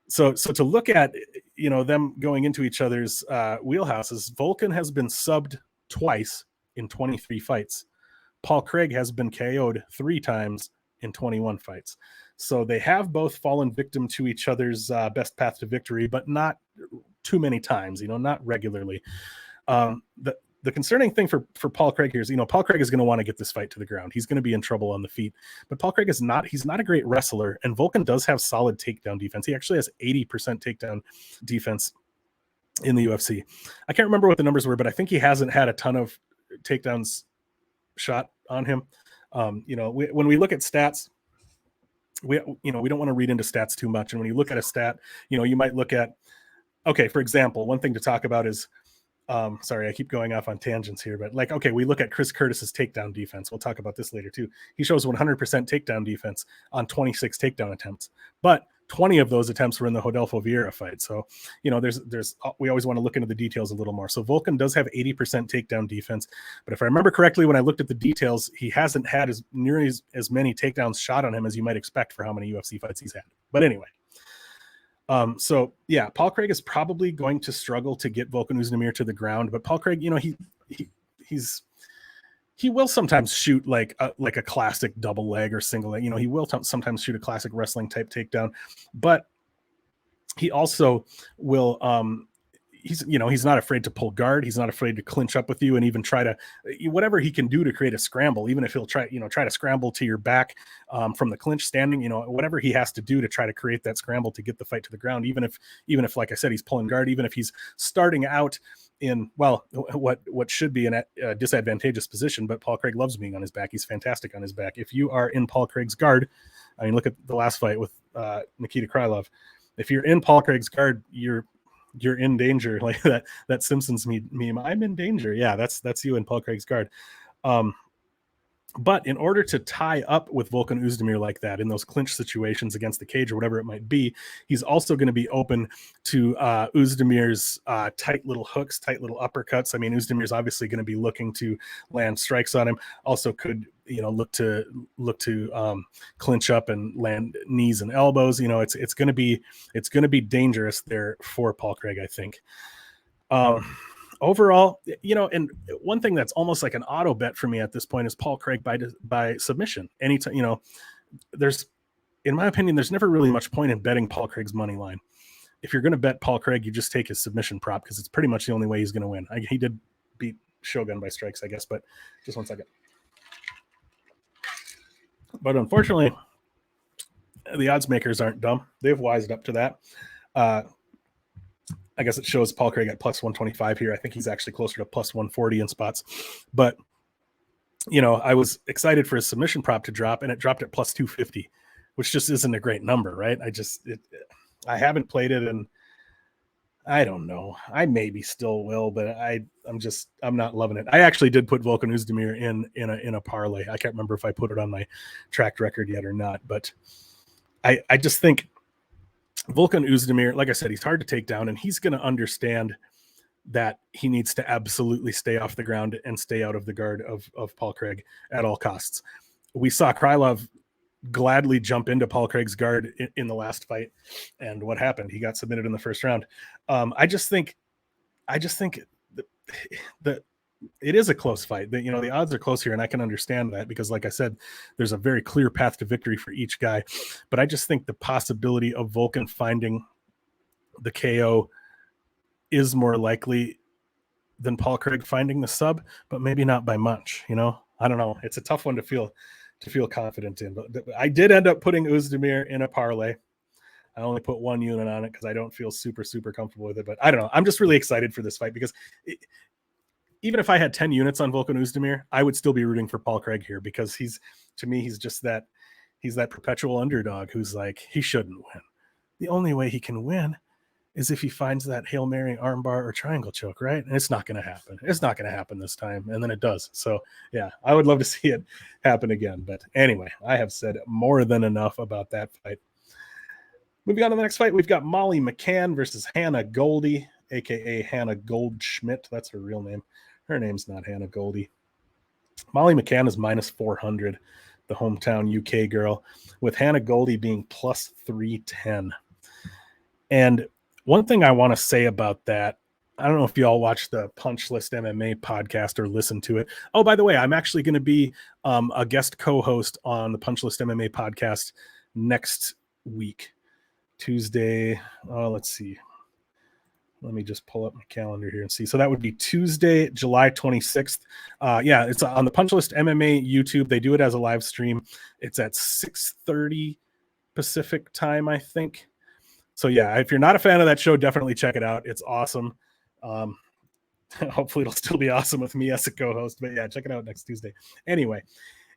So to look at, them going into each other's wheelhouses, Volkan has been subbed twice in 23 fights. Paul Craig has been KO'd 3 times in 21 fights. So they have both fallen victim to each other's best path to victory, but not too many times, not regularly. The concerning thing for Paul Craig here is, Paul Craig is going to want to get this fight to the ground. He's going to be in trouble on the feet, but Paul Craig he's not a great wrestler, and Volkan does have solid takedown defense. He actually has 80% takedown defense in the UFC. I can't remember what the numbers were, but I think he hasn't had a ton of takedowns shot on him. When we look at stats, we don't want to read into stats too much. And when you look at a stat, you might look at, okay, for example, one thing to talk about is, sorry, I keep going off on tangents here, but we look at Chris Curtis's takedown defense. We'll talk about this later too. He shows 100% takedown defense on 26 takedown attempts, but 20 of those attempts were in the Rodolfo Vieira fight. So, we always want to look into the details a little more. So Volkan does have 80% takedown defense, but if I remember correctly, when I looked at the details, he hasn't had as many takedowns shot on him as you might expect for how many UFC fights he's had. But anyway, so yeah, Paul Craig is probably going to struggle to get Volkan Oezdemir to the ground, but Paul Craig, he will sometimes shoot like a classic double leg or single leg. He will sometimes shoot a classic wrestling type takedown, but he also will, he's not afraid to pull guard. He's not afraid to clinch up with you and even try to, whatever he can do to create a scramble, even if he'll try to scramble to your back from the clinch standing, whatever he has to do to try to create that scramble to get the fight to the ground, even if, like I said, he's pulling guard, even if he's starting out in, well, what should be a disadvantageous position, but Paul Craig loves being on his back. He's fantastic on his back. If you are in Paul Craig's guard, I mean, look at the last fight with Nikita Krylov. If you're in Paul Craig's guard, you're in danger. Like that Simpsons meme, I'm in danger. Yeah, that's you in Paul Craig's guard. But in order to tie up with Volkan Oezdemir like that in those clinch situations against the cage or whatever it might be, he's also going to be open to Oezdemir's tight little hooks, tight little uppercuts. I mean, Oezdemir's obviously going to be looking to land strikes on him. Also could look to clinch up and land knees and elbows. It's going to be dangerous there for Paul Craig, I think. Overall, and one thing that's almost like an auto bet for me at this point is Paul Craig by submission. Anytime, in my opinion, there's never really much point in betting Paul Craig's money line. If you're going to bet Paul Craig, you just take his submission prop because it's pretty much the only way he's going to win. He did beat Shogun by strikes, I guess, but just one second. But unfortunately, the odds makers aren't dumb. They've wised up to that. I guess it shows Paul Craig at plus 125 here. I think he's actually closer to plus 140 in spots. But, I was excited for his submission prop to drop, and it dropped at plus 250, which just isn't a great number, right? I haven't played it in, I don't know. I maybe still will, but I'm not loving it. I actually did put Volkan Oezdemir in a parlay. I can't remember if I put it on my tracked record yet or not, but I just think Volkan Oezdemir, like I said, he's hard to take down, and he's going to understand that he needs to absolutely stay off the ground and stay out of the guard of Paul Craig at all costs. We saw Krylov gladly jump into Paul Craig's guard in the last fight, and what happened? He got submitted in the first round. I just think that it is a close fight. That, the odds are close here, and I can understand that because, like I said, there's a very clear path to victory for each guy. But I just think the possibility of Volkan finding the KO is more likely than Paul Craig finding the sub, but maybe not by much. I don't know. It's a tough one to feel confident in, but I did end up putting Oezdemir in a parlay. I only put one unit on it because I don't feel super comfortable with it, but I don't know. I'm just really excited for this fight because even if I had 10 units on Volkan Oezdemir, I would still be rooting for Paul Craig here because he's just that perpetual underdog who's like, he shouldn't win. The only way he can win is if he finds that Hail Mary armbar or triangle choke, right? And it's not going to happen. It's not going to happen this time. And then it does. So yeah, I would love to see it happen again. But anyway, I have said more than enough about that fight. Moving on to the next fight, we've got Molly McCann versus Hannah Goldy, aka Hannah Goldschmidt. That's her real name. Her name's not Hannah Goldy. Molly McCann is minus 400, the hometown UK girl, with Hannah Goldy being plus 310. And one thing I want to say about that, I don't know if you all watch the Punch List MMA podcast or listen to it. Oh, by the way, I'm actually going to be a guest co-host on the Punch List MMA podcast next week, Tuesday. Let's see. Let me just pull up my calendar here and see. So that would be Tuesday, July 26th. Yeah, it's on the Punch List MMA YouTube. They do it as a live stream. It's at 6:30 Pacific time, I think. So yeah, if you're not a fan of that show, definitely check it out. It's awesome. Hopefully it'll still be awesome with me as a co-host, but yeah, check it out next Tuesday. Anyway,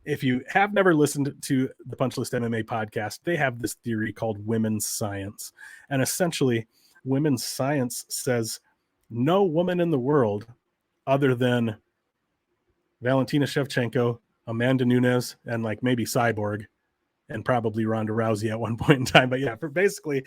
if you have never listened to the Punch List MMA podcast, they have this theory called women's science. And essentially, women's science says no woman in the world other than Valentina Shevchenko, Amanda Nunes, and like maybe Cyborg, and probably Ronda Rousey at one point in time. But yeah, for basically,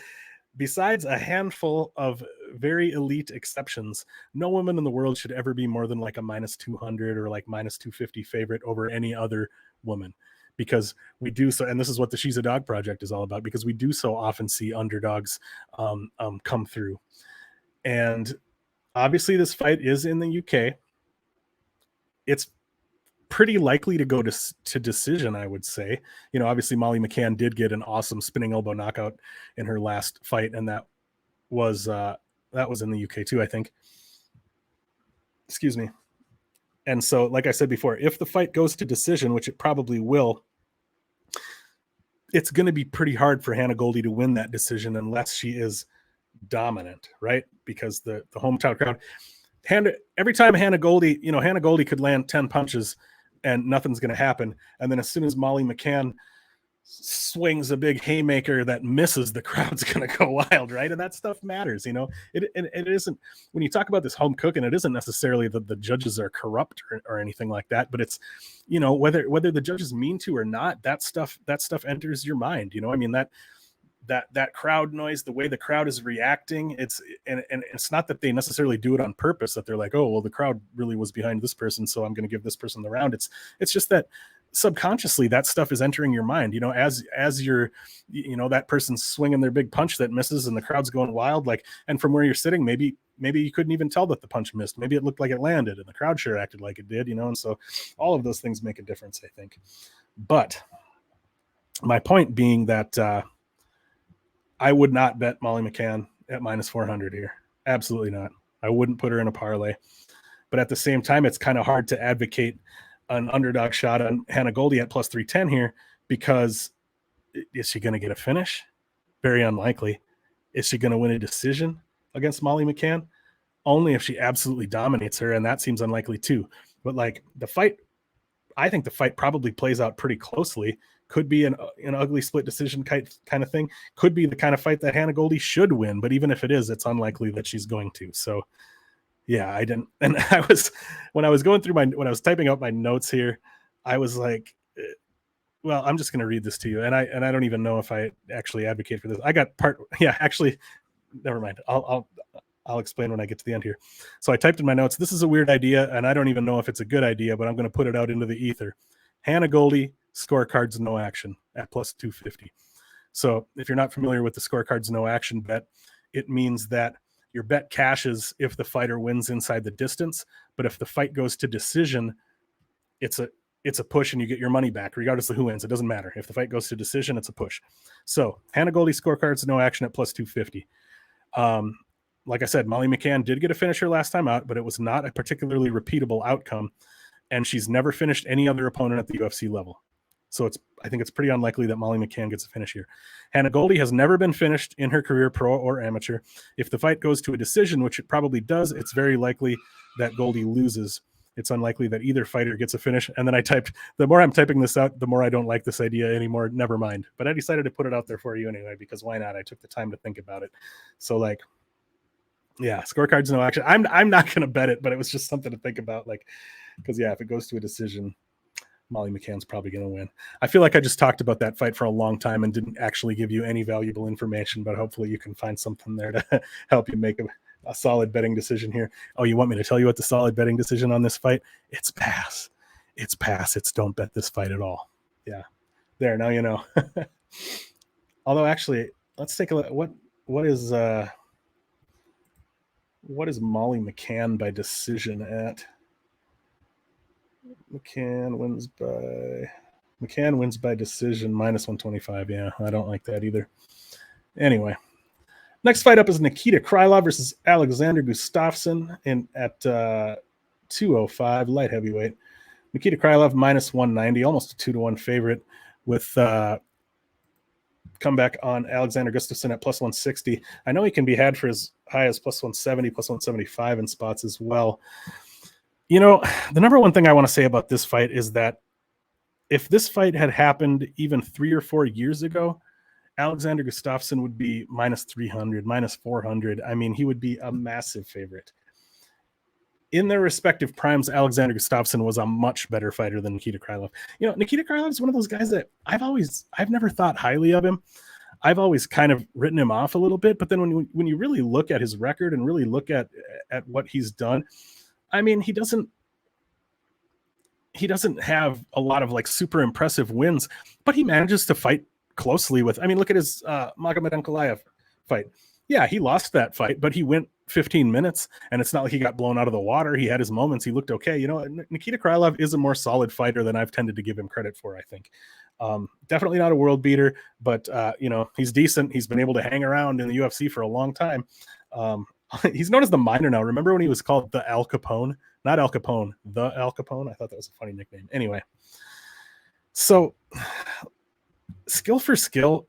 besides a handful of very elite exceptions, no woman in the world should ever be more than like a minus 200 or like minus 250 favorite over any other woman, because we do so. And this is what the She's a Dog Project is all about, because we do so often see underdogs come through. And obviously this fight is in the UK. It's pretty likely to go to decision, I would say. Obviously Molly McCann did get an awesome spinning elbow knockout in her last fight, and that was in the UK too, I think. Excuse me. And so, like I said before, if the fight goes to decision, which it probably will, it's going to be pretty hard for Hannah Goldy to win that decision unless she is dominant, right? Because the hometown crowd, every time Hannah Goldy could land 10 punches and nothing's going to happen. And then as soon as Molly McCann swings a big haymaker that misses, the crowd's going to go wild, right? And that stuff matters. It isn't, when you talk about this home cooking, it isn't necessarily that the judges are corrupt or anything like that, but it's, whether the judges mean to or not, that stuff enters your mind. I mean, that crowd noise, the way the crowd is reacting, it's not that they necessarily do it on purpose, that they're like, oh, well, the crowd really was behind this person, so I'm going to give this person the round. It's just that subconsciously that stuff is entering your mind, as you're, that person's swinging their big punch that misses and the crowd's going wild, like, and from where you're sitting, maybe you couldn't even tell that the punch missed. Maybe it looked like it landed and the crowd sure acted like it did, and so all of those things make a difference, I think. But my point being that I would not bet Molly McCann at minus 400 here. Absolutely not. I wouldn't put her in a parlay. But at the same time, it's kind of hard to advocate an underdog shot on Hannah Goldy at plus 310 here, because is she going to get a finish? Very unlikely. Is she going to win a decision against Molly McCann? Only if she absolutely dominates her, and that seems unlikely too. But like I think the fight probably plays out pretty closely, could be an ugly split decision kind of thing, could be the kind of fight that Hannah Goldy should win. But even if it is, it's unlikely that she's going to. So yeah, I didn't. And when I was going through when I was typing out my notes here, I was like, well, I'm just going to read this to you. And I don't even know if I actually advocate for this. I got actually, never mind. I'll explain when I get to the end here. So I typed in my notes, this is a weird idea, and I don't even know if it's a good idea, but I'm going to put it out into the ether. Hannah Goldy, scorecards, no action at plus 250. So if you're not familiar with the scorecards, no action bet, it means that your bet cashes if the fighter wins inside the distance, but if the fight goes to decision, it's a push and you get your money back regardless of who wins. It doesn't matter. If the fight goes to decision, it's a push. So Hannah Goldy, scorecards, no action at plus 250. Like I said, Molly McCann did get a finisher last time out, but it was not a particularly repeatable outcome. And she's never finished any other opponent at the UFC level. So I think it's pretty unlikely that Molly McCann gets a finish here. Hannah Goldy has never been finished in her career, pro or amateur. If the fight goes to a decision, which it probably does, it's very likely that Goldy loses. It's unlikely that either fighter gets a finish. And then I typed, the more I'm typing this out, the more I don't like this idea anymore. Never mind. But I decided to put it out there for you anyway, because why not? I took the time to think about it. So like, yeah, scorecards, no action. I'm not going to bet it, but it was just something to think about. Like, because yeah, if it goes to a decision, Molly McCann's probably going to win. I feel like I just talked about that fight for a long time and didn't actually give you any valuable information, but hopefully you can find something there to help you make a solid betting decision here. Oh, you want me to tell you what the solid betting decision on this fight? It's pass. It's pass. It's don't bet this fight at all. Yeah. There, now you know. Although actually, let's take a look. What is Molly McCann by decision at? McCann wins by decision, minus 125. Yeah, I don't like that either. Anyway, next fight up is Nikita Krylov versus Alexander Gustafsson at 205 light heavyweight. Nikita Krylov minus 190, almost a 2-1 favorite, with comeback on Alexander Gustafsson at plus 160. I know he can be had for as high as plus 170, plus 175 in spots as well. You know, the number one thing I want to say about this fight is that if this fight had happened even 3 or 4 years ago, Alexander Gustafsson would be minus 300, minus 400. I mean, he would be a massive favorite. In their respective primes, Alexander Gustafsson was a much better fighter than Nikita Krylov. You know, Nikita Krylov is one of those guys that I've never thought highly of him. I've always kind of written him off a little bit, but then when you really look at his record and really look at what he's done, I mean, he doesn't have a lot of like super impressive wins, but he manages to fight closely with, I mean, look at his Magomed Ankalaev fight. Yeah, he lost that fight, but he went 15 minutes and it's not like he got blown out of the water. He had his moments. He looked okay. You know, Nikita Krylov is a more solid fighter than I've tended to give him credit for, I think. Definitely not a world beater, but you know, he's decent. He's been able to hang around in the UFC for a long time. He's known as the Miner now. Remember when he was called the Al Capone? Not Al Capone, the Al Capone. I thought that was a funny nickname. Anyway, so skill for skill,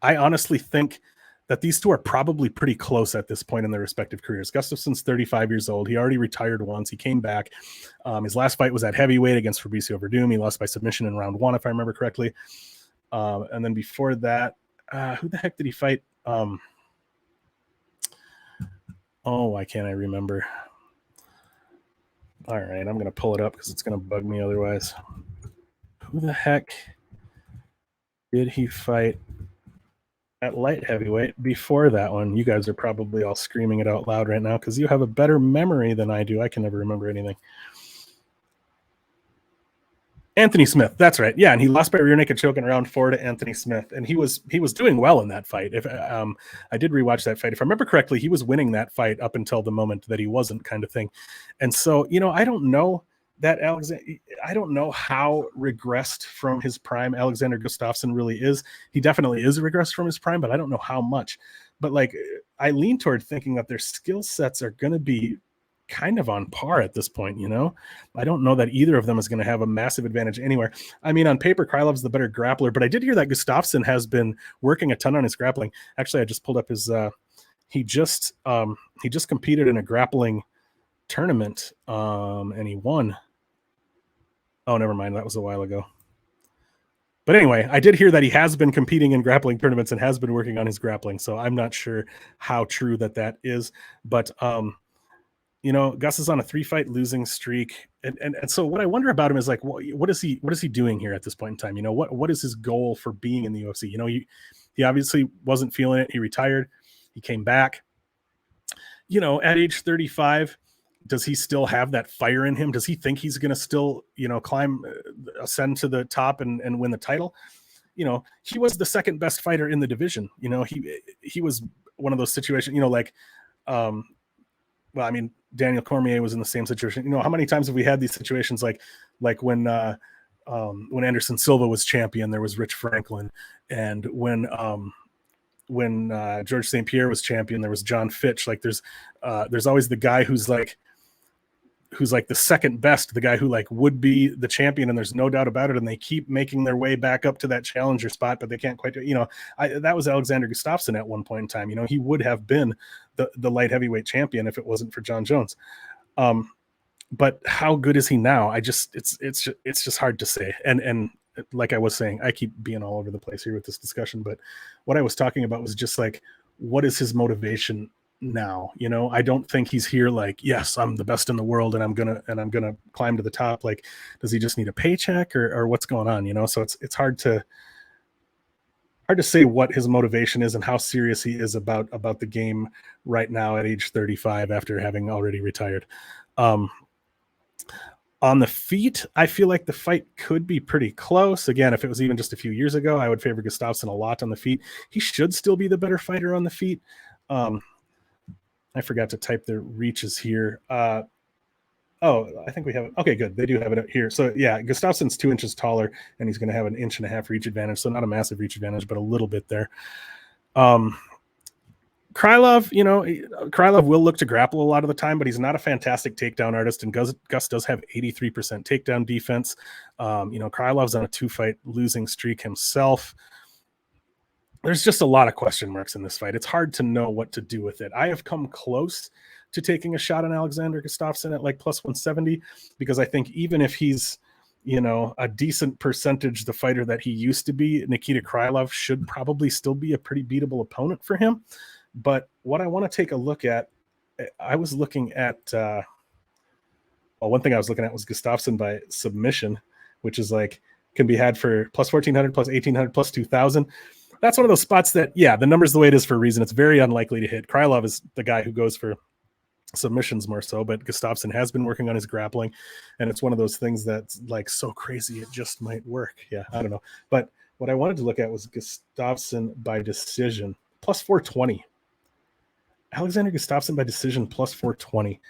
I honestly think that these two are probably pretty close at this point in their respective careers. Gustafsson's 35 years old. He already retired once. He came back. His last fight was at heavyweight against Fabricio Verdum. He lost by submission in round 1, if I remember correctly. And then before that, who the heck did he fight? Why can't I remember? All right, I'm going to pull it up because it's going to bug me otherwise. Who the heck did he fight at light heavyweight before that one? You guys are probably all screaming it out loud right now because you have a better memory than I do. I can never remember anything. Anthony Smith, that's right. Yeah, and he lost by rear naked choke in round 4 to Anthony Smith, and he was doing well in that fight. If I did rewatch that fight, if I remember correctly, he was winning that fight up until the moment that he wasn't, kind of thing. And so, you know, I don't know how regressed from his prime Alexander Gustafsson really is. He definitely is regressed from his prime, but I don't know how much. But like, I lean toward thinking that their skill sets are going to be kind of on par at this point. You know, I don't know that either of them is going to have a massive advantage anywhere. I mean, on paper, Krylov's the better grappler, but I did hear that Gustafsson has been working a ton on his grappling. Actually, I just pulled up his, he just competed in a grappling tournament, and he won. Oh, never mind. That was a while ago. But anyway, I did hear that he has been competing in grappling tournaments and has been working on his grappling. So I'm not sure how true that is. But Gus is on a 3-fight losing streak, and so what I wonder about him is like, what is he doing here at this point in time? What is his goal for being in the UFC? He obviously wasn't feeling it. He retired. He came back. At age 35, does he still have that fire in him? Does he think he's going to still, climb, ascend to the top and win the title? He was the second best fighter in the division. He was one of those situations, well, I mean, Daniel Cormier was in the same situation. How many times have we had these situations like when Anderson Silva was champion, there was Rich Franklin, and when George St. Pierre was champion, there was John Fitch. Like there's always the guy who's like the second best, the guy who like would be the champion, and there's no doubt about it, and they keep making their way back up to that challenger spot, but they can't quite do. That was Alexander Gustafsson at one point in time. He would have been the light heavyweight champion if it wasn't for John Jones. But how good is he now? It's just hard to say. And like I was saying, I keep being all over the place here with this discussion, but what I was talking about was just like, what is his motivation now? I don't think he's here like, yes, I'm the best in the world and I'm gonna climb to the top. Like, does he just need a paycheck or what's going on? So it's hard to say what his motivation is and how serious he is about the game right now at age 35 after having already retired. On the feet, I feel like the fight could be pretty close. Again, if it was even just a few years ago, I would favor Gustafsson a lot on the feet. He should still be the better fighter on the feet. I forgot to type the reaches here. I think we have it. Okay, good. They do have it here. So yeah, Gustafsson's 2 inches taller, and he's going to have an 1.5 inch reach advantage. So not a massive reach advantage, but a little bit there. Krylov, Krylov will look to grapple a lot of the time, but he's not a fantastic takedown artist, and Gus does have 83% takedown defense. Krylov's on a 2-fight losing streak himself. There's just a lot of question marks in this fight. It's hard to know what to do with it. I have come close to taking a shot on Alexander Gustafsson at like plus 170, because I think even if he's, a decent percentage the fighter that he used to be, Nikita Krylov should probably still be a pretty beatable opponent for him. But what I want to take a look at, I was looking at, one thing I was looking at was Gustafsson by submission, which is like, can be had for plus 1,400, plus 1,800, plus 2,000. That's one of those spots that, yeah, the number's the way it is for a reason. It's very unlikely to hit. Krylov is the guy who goes for submissions more so, but Gustafsson has been working on his grappling, and it's one of those things that's like so crazy it just might work. Yeah, I don't know. But what I wanted to look at was Gustafsson by decision, plus 420. Alexander Gustafsson by decision, plus 420.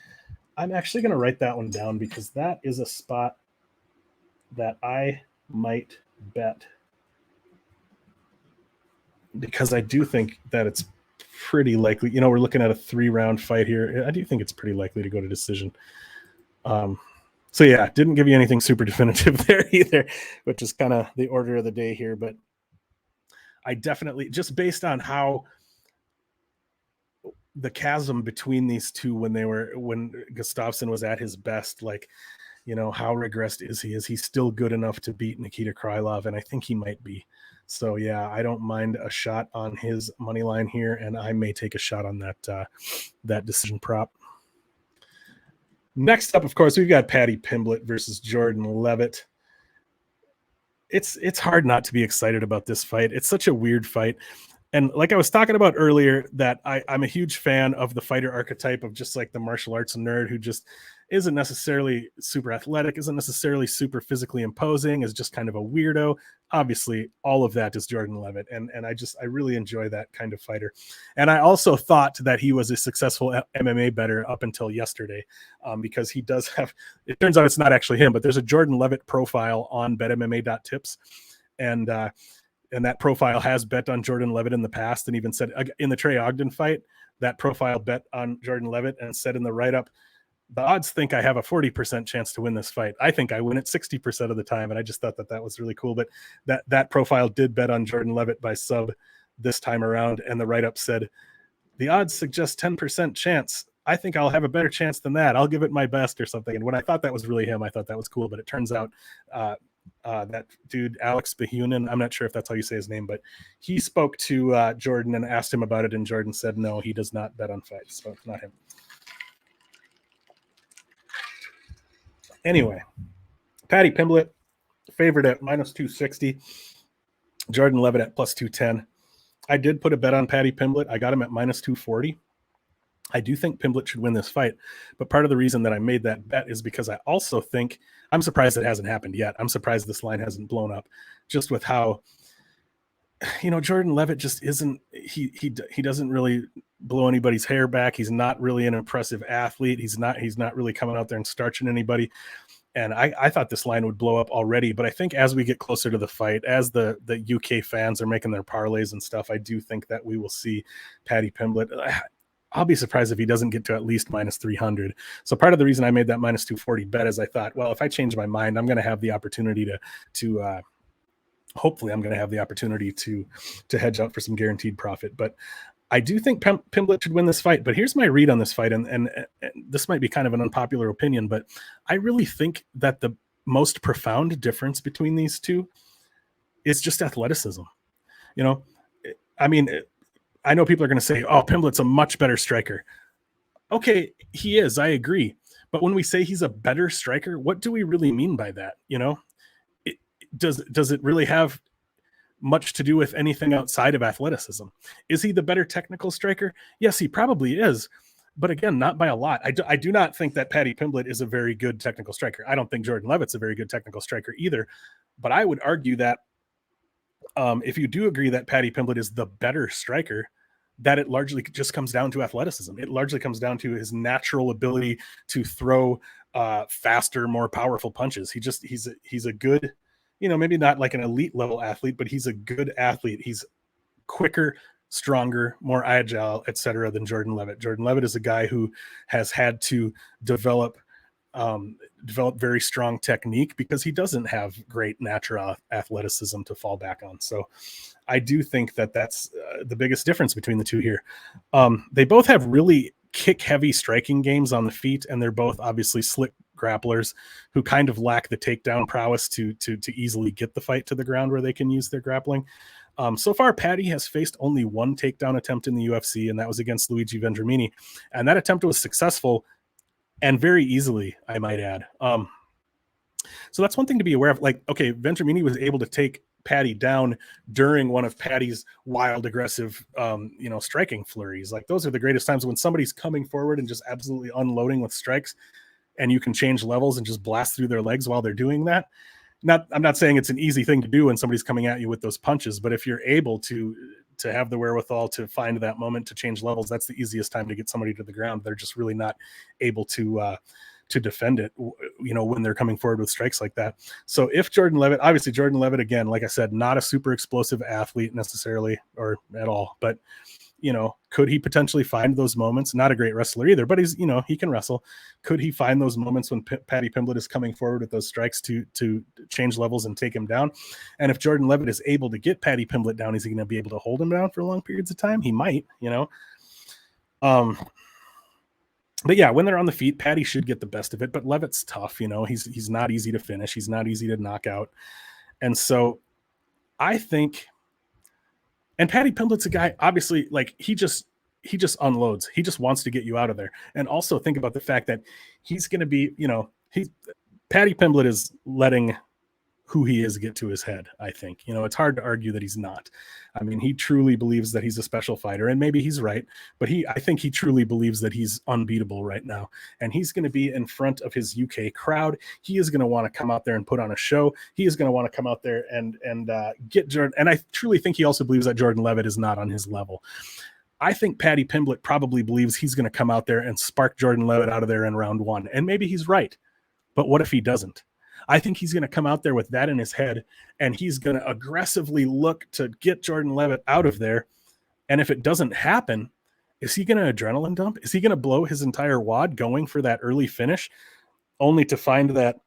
I'm actually going to write that one down, because that is a spot that I might bet, because I do think that it's pretty likely. We're looking at a 3-round fight here. I do think it's pretty likely to go to decision. So yeah, didn't give you anything super definitive there either, which is kind of the order of the day here. But I definitely, just based on how the chasm between these two when Gustafsson was at his best, like, how regressed is he? Is he still good enough to beat Nikita Krylov? And I think he might be. So yeah, I don't mind a shot on his money line here, and I may take a shot on that decision prop. Next up, of course, we've got Paddy Pimblett versus Jordan Leavitt. It's hard not to be excited about this fight. It's such a weird fight. And like I was talking about earlier, that I'm a huge fan of the fighter archetype of just like the martial arts nerd who just isn't necessarily super athletic, isn't necessarily super physically imposing, is just kind of a weirdo. Obviously, all of that is Jordan Leavitt. And I really enjoy that kind of fighter. And I also thought that he was a successful MMA bettor up until yesterday, because he does have, it turns out it's not actually him, but there's a Jordan Leavitt profile on betmma.tips. And that profile has bet on Jordan Leavitt in the past, and even said in the Trey Ogden fight, that profile bet on Jordan Leavitt and said in the write-up, the odds think I have a 40% chance to win this fight. I think I win it 60% of the time. And I just thought that was really cool. But that profile did bet on Jordan Leavitt by sub this time around. And the write-up said, the odds suggest 10% chance. I think I'll have a better chance than that. I'll give it my best or something. And when I thought that was really him, I thought that was cool. But it turns out that dude, Alex Behunin. I'm not sure if that's how you say his name, but he spoke to Jordan and asked him about it. And Jordan said, no, he does not bet on fights. So it's not him. Anyway, Paddy Pimblett favored at minus 260. Jordan Leavitt at plus 210. I did put a bet on Paddy Pimblett. I got him at minus 240. I do think Pimblett should win this fight, but part of the reason that I made that bet is because I also think, I'm surprised it hasn't happened yet. I'm surprised this line hasn't blown up, just with how, Jordan Leavitt just isn't, he doesn't really blow anybody's hair back. He's not really an impressive athlete. He's not really coming out there and starching anybody. And I thought this line would blow up already, but I think as we get closer to the fight, as the UK fans are making their parlays and stuff, I do think that we will see Paddy Pimblett. I'll be surprised if he doesn't get to at least minus 300. So part of the reason I made that minus 240 bet is I thought, well, if I change my mind, I'm going to have the opportunity to hopefully I'm going to have the opportunity to hedge out for some guaranteed profit. But I do think Pimblett should win this fight. But here's my read on this fight, and this might be kind of an unpopular opinion, but I really think that the most profound difference between these two is just athleticism. I mean, I know people are going to say, oh, Pimblett's a much better striker. Okay, he is. I agree. But when we say he's a better striker, what do we really mean by that? Does it really have much to do with anything outside of athleticism? Is he the better technical striker? Yes, he probably is. But again, not by a lot. I do not think that Paddy Pimblett is a very good technical striker. I don't think Jordan Leavitt's a very good technical striker either. But I would argue that if you do agree that Paddy Pimblett is the better striker, that it largely just comes down to athleticism. It largely comes down to his natural ability to throw faster, more powerful punches. He's a good, maybe not like an elite level athlete, but he's a good athlete. He's quicker, stronger, more agile, etc. than Jordan Leavitt. Jordan Leavitt is a guy who has had to develop very strong technique because he doesn't have great natural athleticism to fall back on. So I do think that that's the biggest difference between the two here. They both have really kick heavy striking games on the feet, and they're both obviously slick grapplers who kind of lack the takedown prowess to easily get the fight to the ground where they can use their grappling. So far, Paddy has faced only one takedown attempt in the UFC, and that was against Luigi Vendramini. And that attempt was successful and very easily, I might add. So that's one thing to be aware of. Like, okay, Vendramini was able to take Paddy down during one of Paddy's wild, aggressive, striking flurries. Like, those are the greatest times when somebody's coming forward and just absolutely unloading with strikes, and you can change levels and just blast through their legs while they're doing that. I'm not saying it's an easy thing to do when somebody's coming at you with those punches, but if you're able to have the wherewithal to find that moment to change levels, that's the easiest time to get somebody to the ground. They're just really not able to defend it, when they're coming forward with strikes like that. So if Jordan Leavitt, again, like I said, not a super explosive athlete necessarily or at all, but could he potentially find those moments? Not a great wrestler either, but he's, he can wrestle. Could he find those moments when Paddy Pimblett is coming forward with those strikes to change levels and take him down? And if Jordan Leavitt is able to get Paddy Pimblett down, is he going to be able to hold him down for long periods of time? He might, but yeah, when they're on the feet, Paddy should get the best of it, but Leavitt's tough. He's not easy to finish. He's not easy to knock out. And so I think, and Paddy Pimblett's a guy, obviously, like, he just unloads. He just wants to get you out of there. And also think about the fact that he's going to be, Paddy Pimblett is letting who he is get to his head, I think. It's hard to argue that he's not. I mean, he truly believes that he's a special fighter, and maybe he's right, but I think he truly believes that he's unbeatable right now. And he's going to be in front of his UK crowd. He is going to want to come out there and put on a show. He is going to want to come out there and get Jordan. And I truly think he also believes that Jordan Leavitt is not on his level. I think Paddy Pimblett probably believes he's going to come out there and spark Jordan Leavitt out of there in round one. And maybe he's right, but what if he doesn't? I think he's going to come out there with that in his head, and he's going to aggressively look to get Jordan Leavitt out of there. And if it doesn't happen, is he going to adrenaline dump? Is he going to blow his entire wad going for that early finish, only to find that,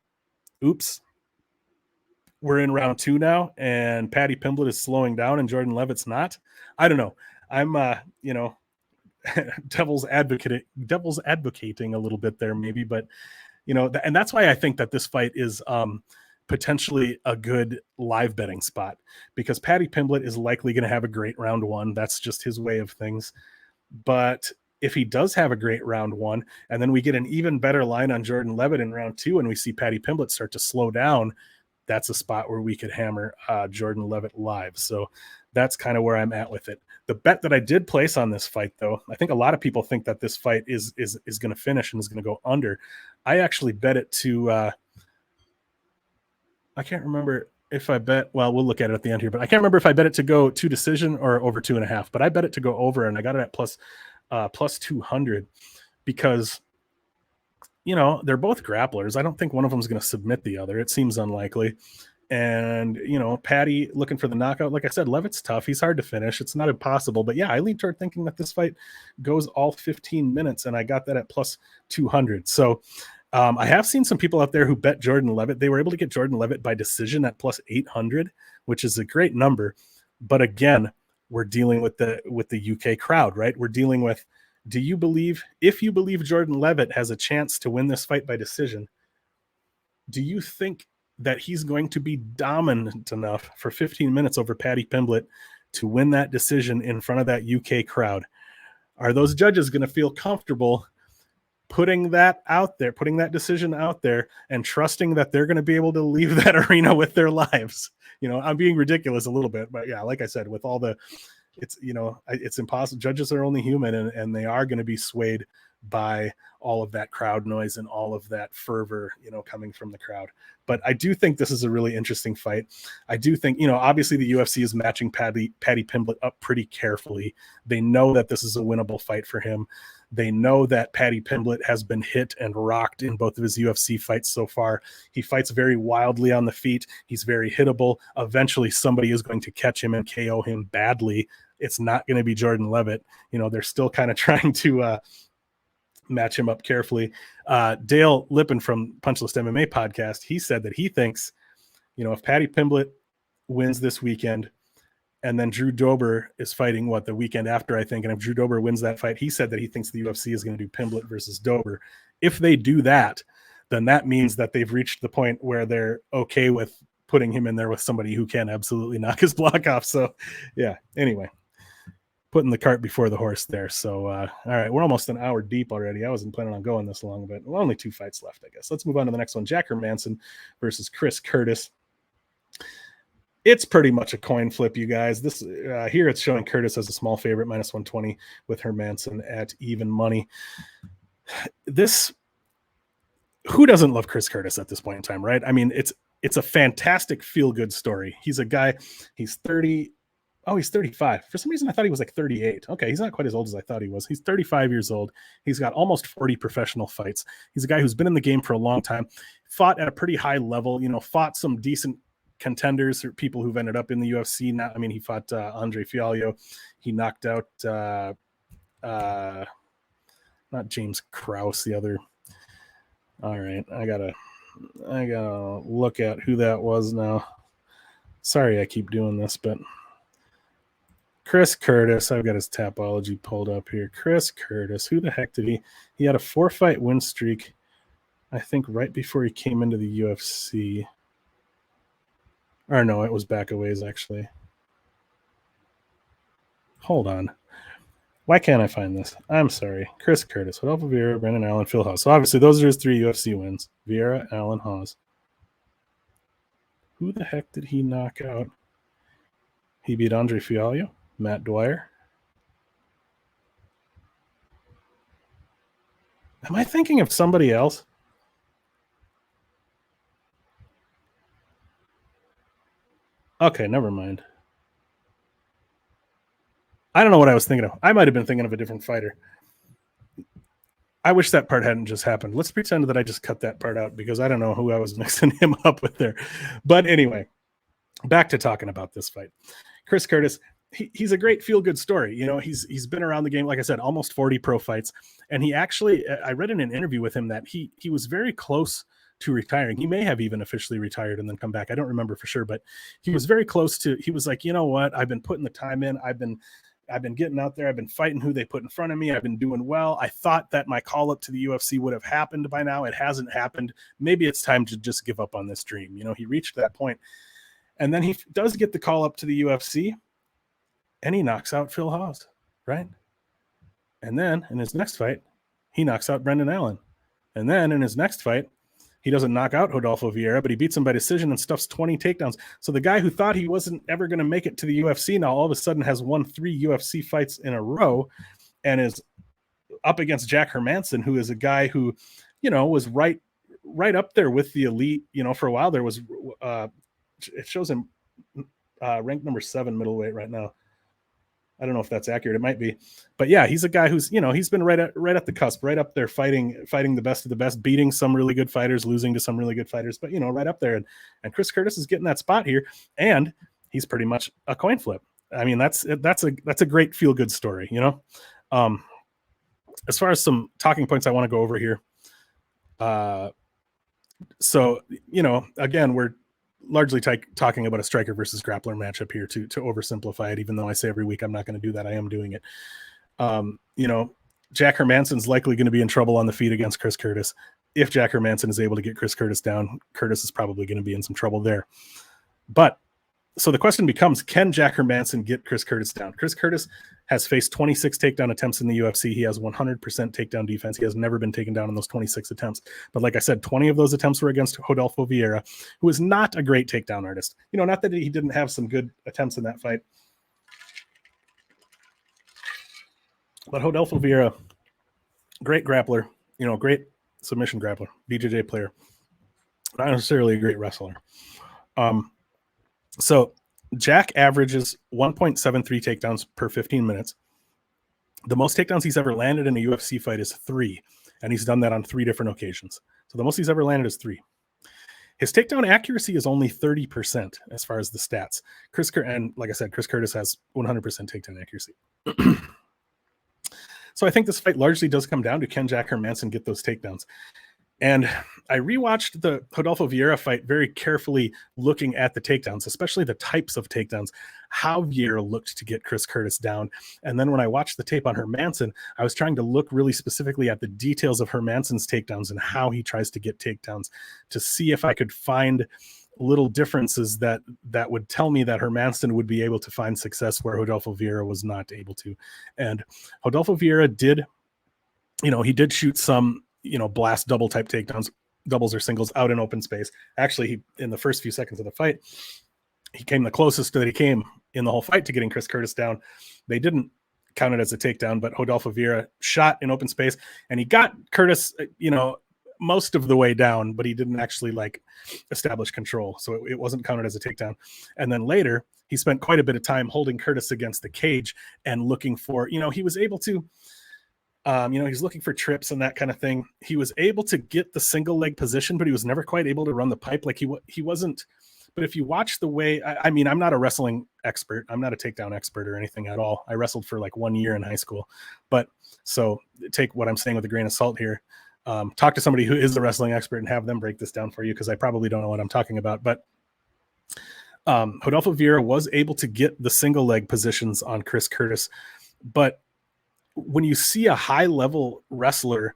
oops, we're in round two now, and Paddy Pimblett is slowing down and Jordan Leavitt's not? I don't know. I'm, devil's advocating a little bit there maybe, but and that's why I think that this fight is potentially a good live betting spot, because Paddy Pimblett is likely going to have a great round one. That's just his way of things. But if he does have a great round one, and then we get an even better line on Jordan Leavitt in round two, and we see Paddy Pimblett start to slow down, that's a spot where we could hammer Jordan Leavitt live. So that's kind of where I'm at with it. The bet that I did place on this fight, though, I think a lot of people think that this fight is going to finish and is going to go under. I actually bet it to I can't remember if I bet, well, we'll look at it at the end here, but I can't remember if I bet it to go 2 decision or over 2.5, but I bet it to go over, and I got it at plus 200 because, you know, they're both grapplers. I don't think one of them is going to submit the other. It seems unlikely. And, you know, Paddy looking for the knockout. Like I said, Leavitt's tough. He's hard to finish. It's not impossible. But yeah, I lean toward thinking that this fight goes all 15 minutes, and I got that at plus 200. So I have seen some people out there who bet Jordan Leavitt. They were able to get Jordan Leavitt by decision at plus 800, which is a great number. But again, we're dealing with the UK crowd, right? We're dealing with, if you believe Jordan Leavitt has a chance to win this fight by decision, do you think that he's going to be dominant enough for 15 minutes over Paddy Pimblett to win that decision in front of that UK crowd? Are those judges going to feel comfortable putting that out there, putting that decision out there, and trusting that they're going to be able to leave that arena with their lives? You know, I'm being ridiculous a little bit, but yeah, like I said, with all the, it's impossible. Judges are only human, and they are going to be swayed by all of that crowd noise and all of that fervor, you know, coming from the crowd. But I do think this is a really interesting fight. I do think, you know, obviously the UFC is matching Paddy Pimblett up pretty carefully. They know that this is a winnable fight for him. They know that Paddy Pimblett has been hit and rocked in both of his UFC fights so far. He fights very wildly on the feet. He's very hittable. Eventually somebody is going to catch him and KO him badly. It's not going to be Jordan Leavitt. You know, they're still kind of trying to match him up carefully. Dale Lippin from Punchlist MMA podcast, he said that he thinks, you know, if Paddy Pimblett wins this weekend, and then Drew Dober is fighting the weekend after, I think. And if Drew Dober wins that fight, he said that he thinks the UFC is going to do Pimblett versus Dober. If they do that, then that means that they've reached the point where they're okay with putting him in there with somebody who can absolutely knock his block off. So yeah, anyway, putting the cart before the horse there. So, all right, we're almost an hour deep already. I wasn't planning on going this long, but only 2 fights left, I guess. Let's move on to the next one. Jack Hermansson versus Chris Curtis. It's pretty much a coin flip, you guys. This here it's showing Curtis as a small favorite, minus 120, with Hermansson at even money. Who doesn't love Chris Curtis at this point in time, right? I mean, it's a fantastic feel-good story. He's a guy, he's 30. Oh, he's 35. For some reason, I thought he was like 38. Okay, he's not quite as old as I thought he was. He's 35 years old. He's got almost 40 professional fights. He's a guy who's been in the game for a long time, fought at a pretty high level, you know, fought some decent contenders or people who've ended up in the UFC. Now, I mean, he fought Andre Fialho. He knocked out not James Krause, the other. All right, I gotta look at who that was now. Sorry, I keep doing this, but Chris Curtis, I've got his Tapology pulled up here. Chris Curtis, who the heck did he had a 4-fight win streak, I think, right before he came into the UFC. Or no, it was back a ways, actually. Hold on. Why can't I find this? I'm sorry. Chris Curtis, Rodolfo Vieira, Brendan Allen, Phil Hawes. So obviously those are his 3 UFC wins. Vieira, Allen, Hawes. Who the heck did he knock out? He beat Andre Fialho, Matt Dwyer. Am I thinking of somebody else? Okay, never mind. I don't know what I was thinking of. I might have been thinking of a different fighter. I wish that part hadn't just happened. Let's pretend that I just cut that part out because I don't know who I was mixing him up with there. But anyway, back to talking about this fight. Chris Curtis, he's a great feel-good story. You know, he's been around the game, like I said, almost 40 pro fights. And he actually, I read in an interview with him that he was very close to retiring. He may have even officially retired and then come back. I don't remember for sure, but he was very close to, he was like, you know what? I've been putting the time in. I've been been getting out there. I've been fighting who they put in front of me. I've been doing well. I thought that my call up to the UFC would have happened by now. It hasn't happened. Maybe it's time to just give up on this dream. You know, he reached that point. And then he does get the call up to the UFC, and he knocks out Phil Hawes, right? And then in his next fight, he knocks out Brendan Allen. And then in his next fight, he doesn't knock out Rodolfo Vieira, but he beats him by decision and stuffs 20 takedowns. So the guy who thought he wasn't ever going to make it to the UFC now all of a sudden has won 3 UFC fights in a row and is up against Jack Hermansson, who is a guy who, you know, was right up there with the elite. You know, for a while there was, it shows him ranked number 7 middleweight right now. I don't know if that's accurate. It might be, but yeah, he's a guy who's, you know, he's been right at the cusp, right up there, fighting the best of the best, beating some really good fighters, losing to some really good fighters, but you know, right up there. And Chris Curtis is getting that spot here, and he's pretty much a coin flip. I mean, that's a great feel good story, you know. As far as some talking points I want to go over here. So, you know, again, we're largely talking about a striker versus grappler matchup here to oversimplify it, even though I say every week I'm not going to do that. I am doing it. You know, Jack Hermansson's likely going to be in trouble on the feet against Chris Curtis. If Jack Hermansson is able to get Chris Curtis down, Curtis is probably going to be in some trouble there. But so the question becomes, can Jack Hermansson get Chris Curtis down? Chris Curtis has faced 26 takedown attempts in the UFC. He has 100% takedown defense. He has never been taken down in those 26 attempts. But like I said, 20 of those attempts were against Rodolfo Vieira, who is not a great takedown artist. You know, not that he didn't have some good attempts in that fight. But Rodolfo Vieira, great grappler, you know, great submission grappler, BJJ player, not necessarily a great wrestler. So Jack averages 1.73 takedowns per 15 minutes. The most takedowns he's ever landed in a UFC fight is 3, and he's done that on 3 different occasions. So the most he's ever landed is 3. His takedown accuracy is only 30% as far as the stats. And like I said, Chris Curtis has 100% takedown accuracy. So I think this fight largely does come down to, can Jack Hermansson get those takedowns? And I rewatched the Rodolfo Vieira fight very carefully, looking at the takedowns, especially the types of takedowns, how Vieira looked to get Chris Curtis down. And then when I watched the tape on Hermansson, I was trying to look really specifically at the details of Hermansson's takedowns and how he tries to get takedowns to see if I could find little differences that would tell me that Hermansson would be able to find success where Rodolfo Vieira was not able to. And Rodolfo Vieira did, you know, he did shoot some, you know, blast double type takedowns, doubles or singles out in open space. Actually, he, in the first few seconds of the fight, he came the closest that he came in the whole fight to getting Chris Curtis down. They didn't count it as a takedown, but Rodolfo Vieira shot in open space, and he got Curtis, you know, most of the way down, but he didn't actually like establish control. So it wasn't counted as a takedown. And then later he spent quite a bit of time holding Curtis against the cage and looking for, you know, he was able to, you know, he's looking for trips and that kind of thing. He was able to get the single leg position, but he was never quite able to run the pipe. Like he wasn't, but if you watch the way, I mean, I'm not a wrestling expert. I'm not a takedown expert or anything at all. I wrestled for like 1 year in high school, but so take what I'm saying with a grain of salt here. Talk to somebody who is a wrestling expert and have them break this down for you, because I probably don't know what I'm talking about. But Rodolfo Vieira was able to get the single leg positions on Chris Curtis. But when you see a high level wrestler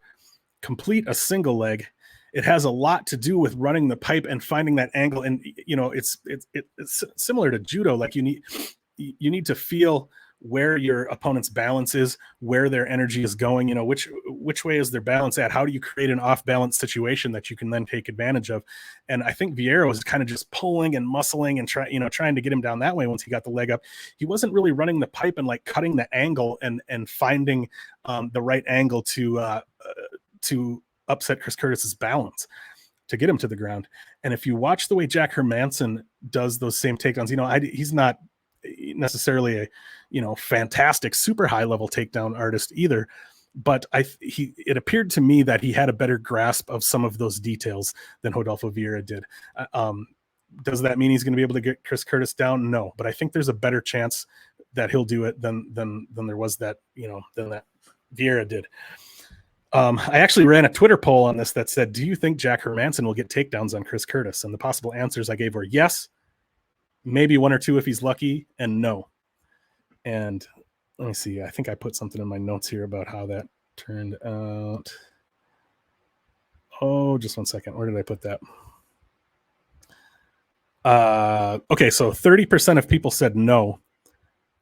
complete a single leg, it has a lot to do with running the pipe and finding that angle. And, you know, it's similar to judo. Like you need to feel where your opponent's balance is, where their energy is going, you know, which way is their balance at? How do you create an off balance situation that you can then take advantage of? And I think Vieira was kind of just pulling and muscling and trying to get him down that way. Once he got the leg up, he wasn't really running the pipe and like cutting the angle and finding the right angle to upset Chris Curtis's balance to get him to the ground. And if you watch the way Jack Hermansson does those same takedowns, you know, he's not necessarily a, you know, fantastic super high level takedown artist either, but it appeared to me that he had a better grasp of some of those details than Rodolfo Vieira did. Does that mean he's going to be able to get Chris Curtis down? No, but I think there's a better chance that he'll do it than there was that, you know, than that Vieira did. I actually ran a Twitter poll on this that said, do you think Jack Hermansson will get takedowns on Chris Curtis? And the possible answers I gave were yes, maybe 1 or 2 if he's lucky, and no. And Let me see. I think I put something in my notes here about how that turned out. Oh, just 1 second. Where did I put that? Okay, so 30% of people said no,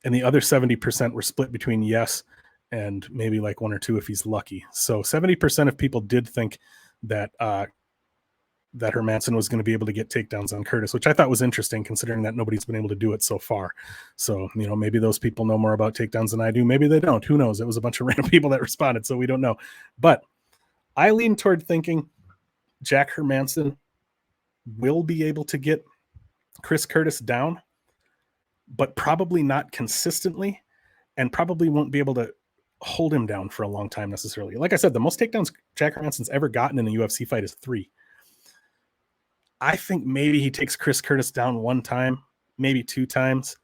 and the other 70% were split between yes and maybe like 1 or 2 if he's lucky. So 70% of people did think that that Hermansson was going to be able to get takedowns on Curtis, which I thought was interesting considering that nobody's been able to do it so far. So, you know, maybe those people know more about takedowns than I do. Maybe they don't. Who knows? It was a bunch of random people that responded, so we don't know. But I lean toward thinking Jack Hermansson will be able to get Chris Curtis down, but probably not consistently, and probably won't be able to hold him down for a long time necessarily. Like I said, the most takedowns Jack Hermansson's ever gotten in a UFC fight is 3. I think maybe he takes Chris Curtis down 1 time, maybe 2 times.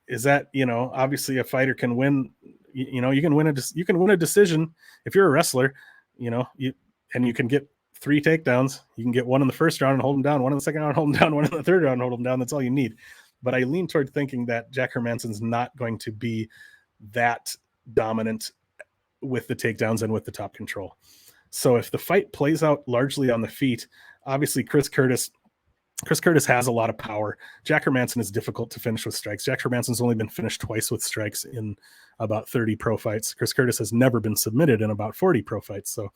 Is that, you know, obviously a fighter can win, you know, you can win a decision if you're a wrestler, you know, you can get 3 takedowns. You can get 1 in the first round and hold him down, 1 in the second round, hold him down, 1 in the third round, hold him down. That's all you need. But I lean toward thinking that Jack Hermansson's not going to be that dominant with the takedowns and with the top control. So if the fight plays out largely on the feet, obviously Chris Curtis has a lot of power. Jack Hermansson is difficult to finish with strikes. Jack Hermansson's only been finished twice with strikes in about 30 pro fights. Chris Curtis has never been submitted in about 40 pro fights. So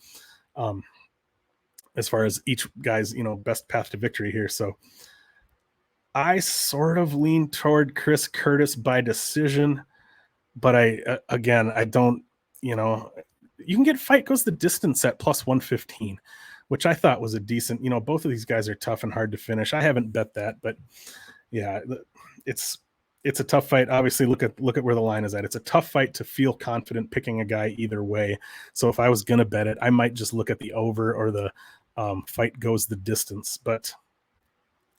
as far as each guy's, you know, best path to victory here. So I sort of lean toward Chris Curtis by decision, but I don't, you know, you can get fight goes the distance at plus 115, which I thought was a decent, you know, both of these guys are tough and hard to finish. I haven't bet that, but yeah, it's a tough fight. Obviously look at where the line is at. It's a tough fight to feel confident picking a guy either way. So if I was going to bet it, I might just look at the over or the fight goes the distance, but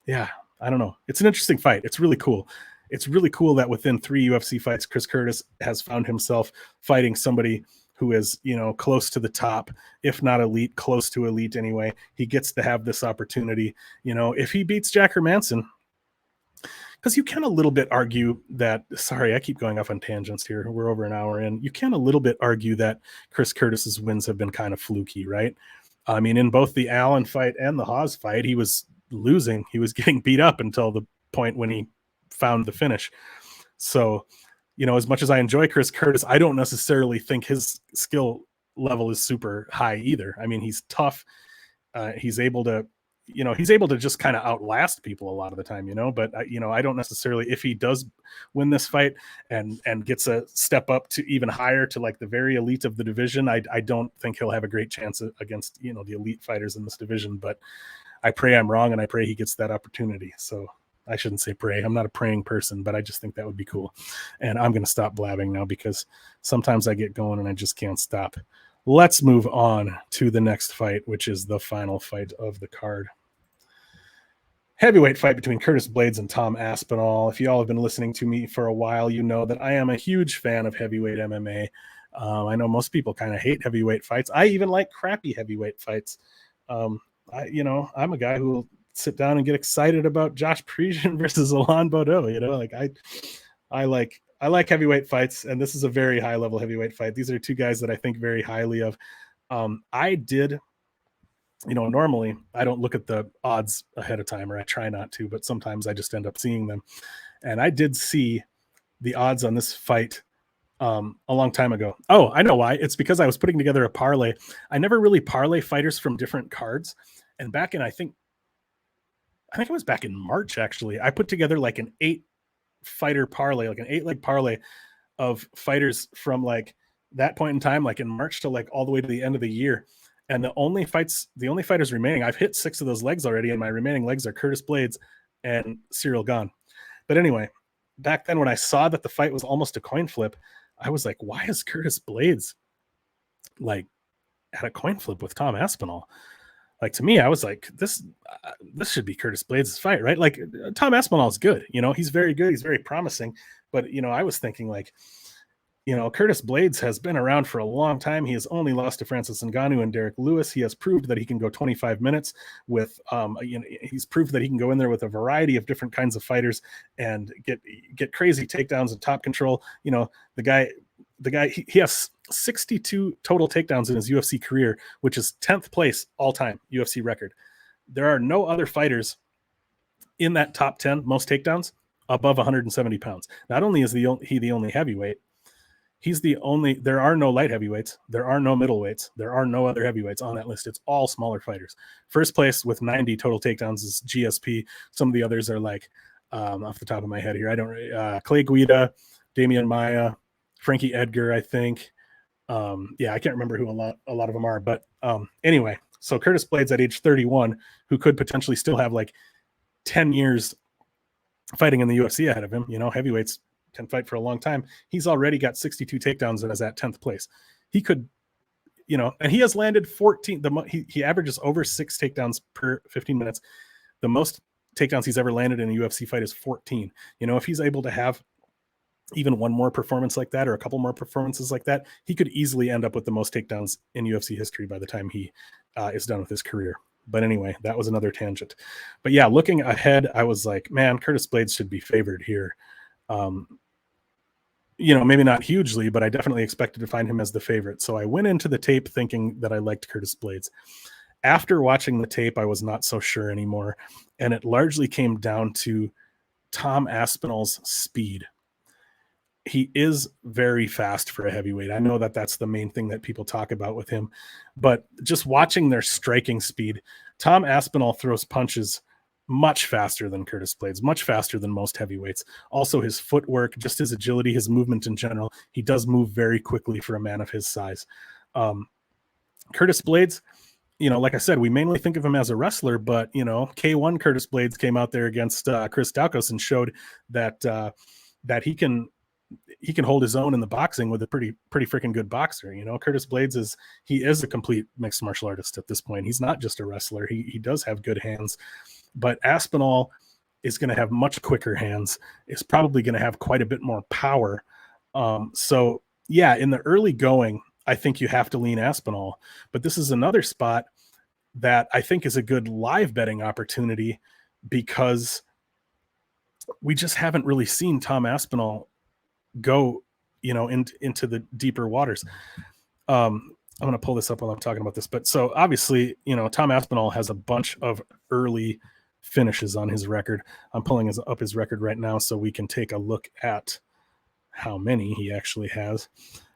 yeah, I don't know. It's an interesting fight. It's really cool. It's really cool that within 3 UFC fights, Chris Curtis has found himself fighting somebody who is, you know, close to the top, if not elite, close to elite anyway. He gets to have this opportunity. You know, if he beats Jack Hermansson, because you can a little bit argue that, sorry, I keep going off on tangents here. We're over an hour in. You can a little bit argue that Chris Curtis's wins have been kind of fluky, right? I mean, in both the Allen fight and the Haas fight, he was losing. He was getting beat up until the point when he found the finish. So, you know, as much as I enjoy Chris Curtis, I don't necessarily think his skill level is super high either. I mean, he's tough. He's able to just kind of outlast people a lot of the time, you know, but you know, I don't necessarily, if he does win this fight and gets a step up to even higher to like the very elite of the division, I don't think he'll have a great chance against, you know, the elite fighters in this division, but I pray I'm wrong. And I pray he gets that opportunity. So I shouldn't say pray. I'm not a praying person, but I just think that would be cool. And I'm going to stop blabbing now because sometimes I get going and I just can't stop. Let's move on to the next fight, which is the final fight of the card. Heavyweight fight between Curtis Blaydes and Tom Aspinall. If you all have been listening to me for a while, you know that I am a huge fan of heavyweight MMA. I know most people kind of hate heavyweight fights. I even like crappy heavyweight fights. I'm a guy who will sit down and get excited about Josh Parisian versus Alain Baudot. You know, like I like heavyweight fights, and this is a very high level heavyweight fight. These are 2 guys that I think very highly of. I did, you know, normally I don't look at the odds ahead of time, or I try not to, but sometimes I just end up seeing them. And I did see the odds on this fight a long time ago. Oh, I know why. It's because I was putting together a parlay. I never really parlay fighters from different cards. And back in, I think it was back in March, actually, I put together like an 8-fighter parlay, like an 8-leg parlay of fighters from like that point in time, like in March to like all the way to the end of the year. And the only fighters remaining, I've hit 6 of those legs already, and my remaining legs are Curtis Blaydes and Cyril Gane. But anyway, back then when I saw that the fight was almost a coin flip, I was like, why is Curtis Blaydes like at a coin flip with Tom Aspinall? Like, to me, I was like, this should be Curtis Blaydes' fight, right? Like, Tom Aspinall is good. You know, he's very good. He's very promising. But, you know, I was thinking like, Curtis Blaydes has been around for a long time. He has only lost to Francis Ngannou and Derek Lewis. He has proved that he can go 25 minutes with, he's proved that he can go in there with a variety of different kinds of fighters and get crazy takedowns and top control. The guy, he has 62 total takedowns in his UFC career, which is 10th place all time UFC record. There are no other fighters in that top 10 most takedowns above 170 pounds. Not only is he the only heavyweight, there are no light heavyweights. There are no middleweights. There are no other heavyweights on that list. It's all smaller fighters. First place with 90 total takedowns is GSP. Some of the others are like, off the top of my head here, Clay Guida, Damian Maia, Frankie Edgar, I think. I can't remember who a lot of them are. But anyway, so Curtis Blaydes at age 31, who could potentially still have like 10 years fighting in the UFC ahead of him. Heavyweights can fight for a long time. He's already got 62 takedowns and is at 10th place. He could, and he has landed 14. He averages over 6 takedowns per 15 minutes. The most takedowns he's ever landed in a UFC fight is 14. If he's able to have even one more performance like that or a couple more performances like that, he could easily end up with the most takedowns in UFC history by the time he is done with his career. But anyway, that was another tangent. But yeah, looking ahead, I was like, man, Curtis Blaydes should be favored here. Maybe not hugely, but I definitely expected to find him as the favorite. So I went into the tape thinking that I liked Curtis Blaydes. After watching the tape, I was not so sure anymore. And it largely came down to Tom Aspinall's speed. He is very fast for a heavyweight. I know that that's the main thing that people talk about with him, but just watching their striking speed, Tom Aspinall throws punches much faster than Curtis Blaydes, much faster than most heavyweights. Also his footwork, just his agility, his movement in general. He does move very quickly for a man of his size. Curtis Blaydes, like I said, we mainly think of him as a wrestler, but K1 Curtis Blaydes came out there against Chris Daukaus and showed that he can hold his own in the boxing with a pretty freaking good boxer. Curtis Blaydes is a complete mixed martial artist at this point. He's not just a wrestler. He does have good hands. But Aspinall is going to have much quicker hands, is probably going to have quite a bit more power. So, yeah, in the early going, I think you have to lean Aspinall. But this is another spot that I think is a good live betting opportunity because we just haven't really seen Tom Aspinall go, into the deeper waters. I'm going to pull this up while I'm talking about this. But so obviously, Tom Aspinall has a bunch of early finishes on his record. I'm pulling up his record right now so we can take a look at how many he actually has.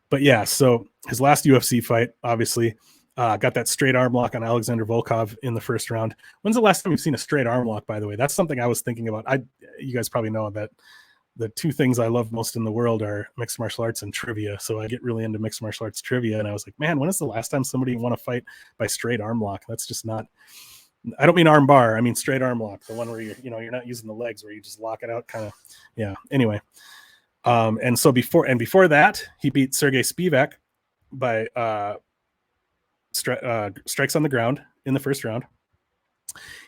But yeah, so his last UFC fight, obviously, got that straight arm lock on Alexander Volkov in the first round. When's the last time you've seen a straight arm lock, by the way? That's something I was thinking about. You guys probably know that the two things I love most in the world are mixed martial arts and trivia. So I get really into mixed martial arts trivia. And I was like, man, when is the last time somebody won a fight by straight arm lock? That's just not, I don't mean arm bar. I mean straight arm lock. The one where you're not using the legs, where you just lock it out kind of. Yeah. Anyway. And so before that, he beat Sergey Spivak by strikes on the ground in the first round.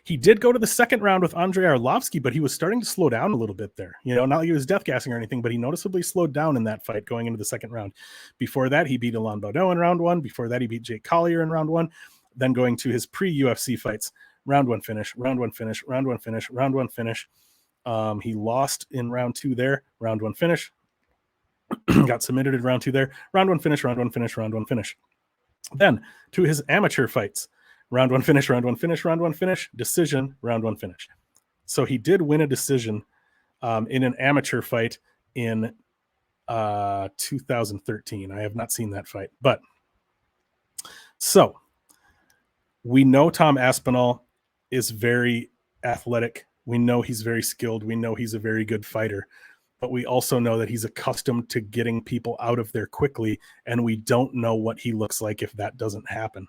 He did go to the second round with Andrei Arlovsky, but he was starting to slow down a little bit there. Not like he was death gassing or anything, but he noticeably slowed down in that fight going into the second round. Before that, he beat Alain Baudot in round 1. Before that, he beat Jake Collier in round 1. Then going to his pre-UFC fights, round 1 finish, round 1 finish, round 1 finish, round 1 finish. He lost in round 2 there, round 1 finish. Got submitted in round 2 there, round 1 finish, round 1 finish, round 1 finish. Then to his amateur fights, round 1 finish, round 1 finish, round 1 finish, decision, round 1 finish. So he did win a decision in an amateur fight in 2013. I have not seen that fight. But so we know Tom Aspinall is very athletic. We know he's very skilled. We know he's a very good fighter. But we also know that he's accustomed to getting people out of there quickly, and we don't know what he looks like if that doesn't happen.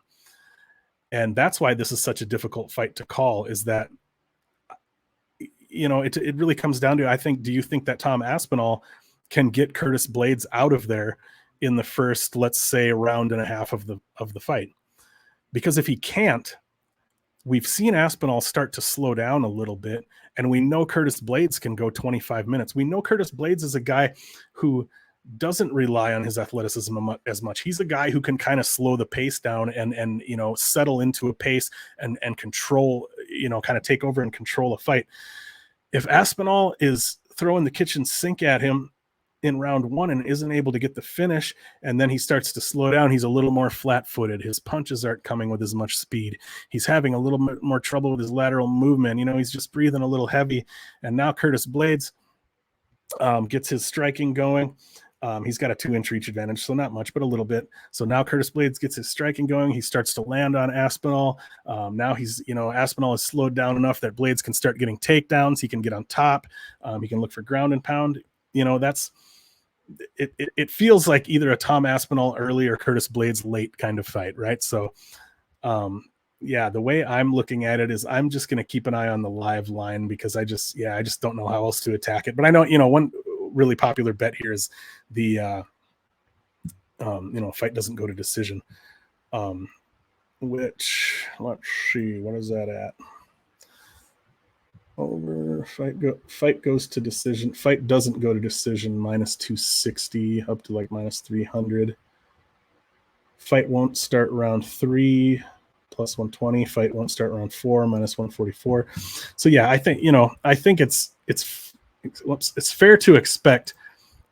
And that's why this is such a difficult fight to call, is that, it really comes down to, I think, do you think that Tom Aspinall can get Curtis Blaydes out of there in the first, let's say, round and a half of the fight? Because if he can't, we've seen Aspinall start to slow down a little bit, and we know Curtis Blaydes can go 25 minutes. We know Curtis Blaydes is a guy who doesn't rely on his athleticism as much. He's a guy who can kind of slow the pace down and settle into a pace and control, kind of take over and control a fight. If Aspinall is throwing the kitchen sink at him in round one and isn't able to get the finish, and then he starts to slow down, he's a little more flat-footed. His punches aren't coming with as much speed. He's having a little bit more trouble with his lateral movement. He's just breathing a little heavy. And now Curtis Blaydes gets his striking going. He's got a 2-inch reach advantage, so not much, but a little bit. So now Curtis Blaydes gets his striking going. He starts to land on Aspinall. Now he's, Aspinall is slowed down enough that Blaydes can start getting takedowns. He can get on top. He can look for ground and pound. That's it feels like either a Tom Aspinall early or Curtis Blaydes late kind of fight, right? So, the way I'm looking at it is I'm just going to keep an eye on the live line because I just don't know how else to attack it. But I know, one really popular bet here is the, fight doesn't go to decision, which, let's see, what is that at? Over fight goes to decision. Fight doesn't go to decision, minus 260 up to like minus 300. Fight won't start round 3, plus 120. Fight won't start round 4, minus 144. So yeah, I think it's fair to expect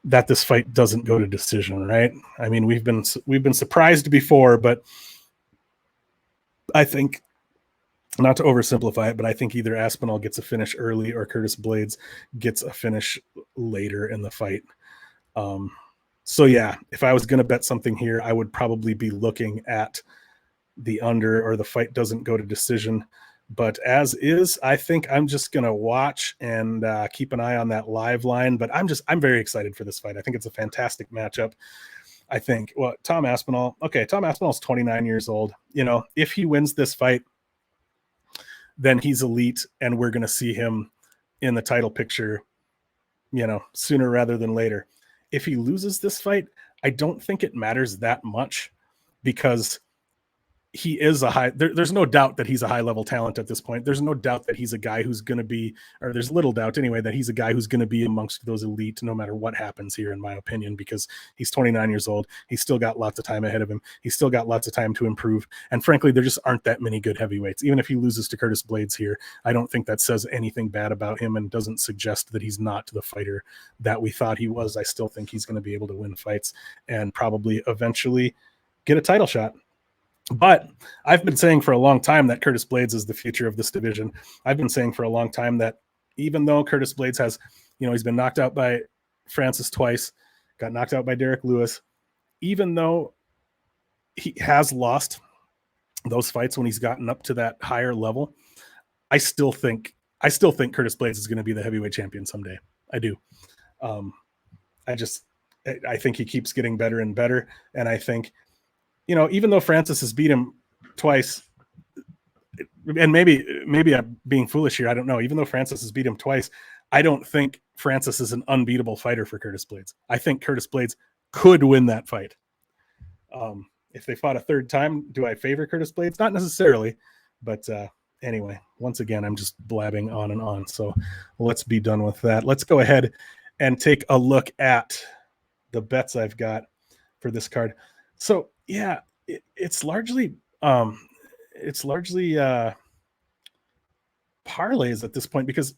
that this fight doesn't go to decision, right? I mean, we've been surprised before, but I think, not to oversimplify it, but I think either Aspinall gets a finish early or Curtis Blaydes gets a finish later in the fight. So yeah, if I was going to bet something here, I would probably be looking at the under or the fight doesn't go to decision. But as is, I think I'm just going to watch and keep an eye on that live line. But I'm very excited for this fight. I think it's a fantastic matchup. I think, Tom Aspinall's 29 years old. If he wins this fight, then he's elite, and we're going to see him in the title picture, sooner rather than later. If he loses this fight, I don't think it matters that much because he is there's no doubt that he's a high-level talent at this point. There's no doubt that he's a guy who's going to be, or there's little doubt anyway, that he's a guy who's going to be amongst those elite no matter what happens here, in my opinion, because he's 29 years old. He's still got lots of time ahead of him. He's still got lots of time to improve. And frankly, there just aren't that many good heavyweights. Even if he loses to Curtis Blaydes here, I don't think that says anything bad about him and doesn't suggest that he's not the fighter that we thought he was. I still think he's going to be able to win fights and probably eventually get a title shot. But I've been saying for a long time that Curtis Blaydes is the future of this division. I've been saying for a long time that even though Curtis Blaydes has, he's been knocked out by Francis twice, got knocked out by Derek Lewis, even though he has lost those fights when he's gotten up to that higher level, I still think Curtis Blaydes is going to be the heavyweight champion someday. I do. I think he keeps getting better and better. And I think, even though Francis has beat him twice, and maybe I'm being foolish here, I don't know. Even though Francis has beat him twice, I don't think Francis is an unbeatable fighter for Curtis Blaydes. I think Curtis Blaydes could win that fight. If they fought a third time, do I favor Curtis Blaydes? Not necessarily, but anyway, once again, I'm just blabbing on and on. So let's be done with that. Let's go ahead and take a look at the bets I've got for this card. So yeah, it's largely parlays at this point, because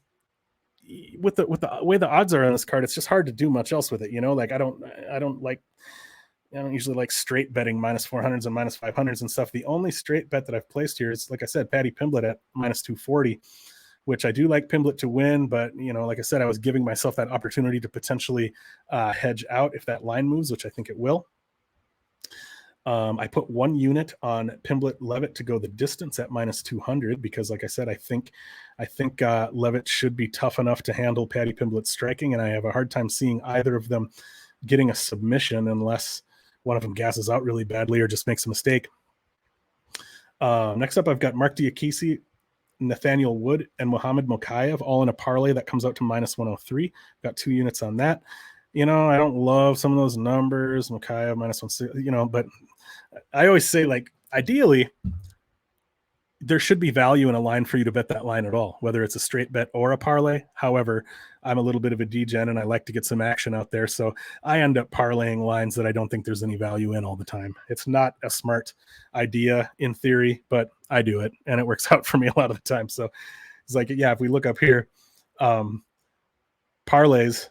with the way the odds are on this card, it's just hard to do much else with it. Like I don't usually like straight betting minus 400s and minus 500s and stuff. The only straight bet that I've placed here is, like I said, Paddy Pimblett at minus 240, which I do like Pimblett to win, but like I said, I was giving myself that opportunity to potentially hedge out if that line moves, which I think it will. I put 1 unit on Pimblett Leavitt to go the distance at minus 200 because, like I said, I think Leavitt should be tough enough to handle Paddy Pimblett's striking, and I have a hard time seeing either of them getting a submission unless one of them gasses out really badly or just makes a mistake. Next up, I've got Mark Diakiese, Nathaniel Wood, and Muhammad Mokaev all in a parlay that comes out to minus 103. Got 2 units on that. I don't love some of those numbers, Mokaev minus 160, but I always say, like, ideally, there should be value in a line for you to bet that line at all, whether it's a straight bet or a parlay. However, I'm a little bit of a degen and I like to get some action out there. So I end up parlaying lines that I don't think there's any value in all the time. It's not a smart idea in theory, but I do it and it works out for me a lot of the time. So it's like, yeah, if we look up here, parlays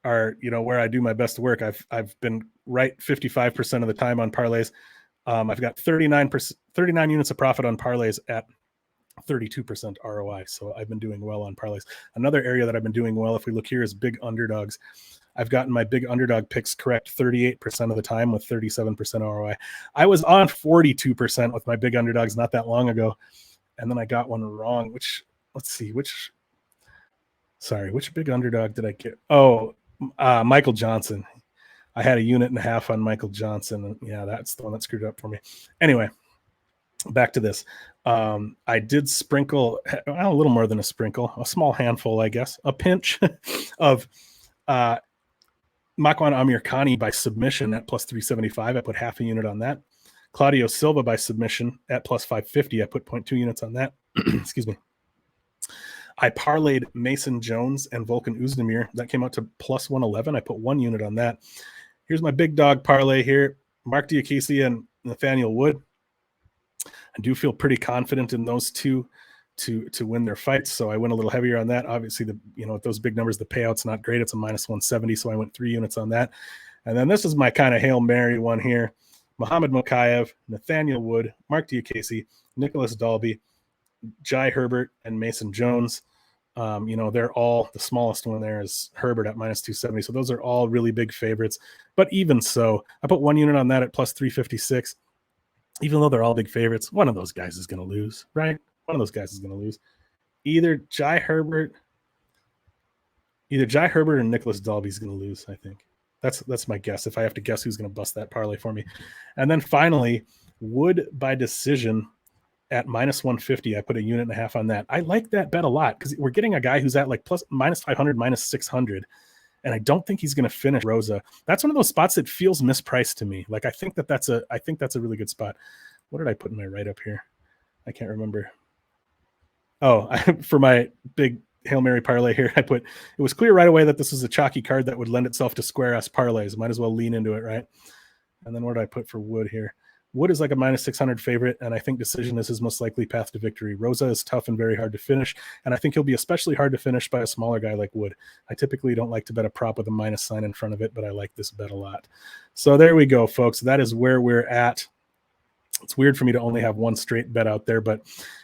are, where I do my best work. I've been right 55% of the time on parlays. I've got 39 units of profit on parlays at 32% ROI. So I've been doing well on parlays. Another area that I've been doing well, if we look here, is big underdogs. I've gotten my big underdog picks correct 38% of the time with 37% ROI. I was on 42% with my big underdogs not that long ago. And then I got one wrong, which big underdog did I get? Oh, Michael Johnson. I had 1.5 units on Michael Johnson. And yeah, that's the one that screwed up for me. Anyway, back to this. I did sprinkle a little more than a sprinkle, a small handful, I guess, a pinch of McCann Amirkhani by submission at plus 375. I put 0.5 unit on that. Claudio Silva by submission at plus 550. I put 0.2 units on that. Excuse me. I parlayed Mason Jones and Volkan Oezdemir. That came out to plus 111. I put 1 unit on that. Here's my big dog parlay here. Mark Diakiese and Nathaniel Wood. I do feel pretty confident in those two to win their fights. So I went a little heavier on that. Obviously, with those big numbers, the payout's not great. It's a minus 170. So I went 3 units on that. And then this is my kind of Hail Mary one here. Muhammad Mokaev, Nathaniel Wood, Mark Diakiese, Nicholas Dalby, Jai Herbert, and Mason Jones. They're all, the smallest one there is Herbert at minus 270. So those are all really big favorites. But even so, I put 1 unit on that at plus 356. Even though they're all big favorites, one of those guys is going to lose, right? One of those guys is going to lose. Either Jai Herbert or Nicholas Dalby is going to lose, I think. That's my guess, if I have to guess who's going to bust that parlay for me. And then finally, Wood by decision at minus 150. I put 1.5 units on that. I like that bet a lot because we're getting a guy who's at like plus minus 500, minus 600. And I don't think he's going to finish Rosa. That's one of those spots that feels mispriced to me. Like I think that's a really good spot. What did I put in my write-up here? I can't remember. Oh, for my big Hail Mary parlay here, I put, it was clear right away that this was a chalky card that would lend itself to square ass parlays. Might as well lean into it, right? And then what did I put for Wood here? Wood is like a minus 600 favorite, and I think decision is his most likely path to victory. Rosa is tough and very hard to finish, and I think he'll be especially hard to finish by a smaller guy like Wood. I typically don't like to bet a prop with a minus sign in front of it, but I like this bet a lot. So there we go, folks. That is where we're at. It's weird for me to only have one straight bet out there, but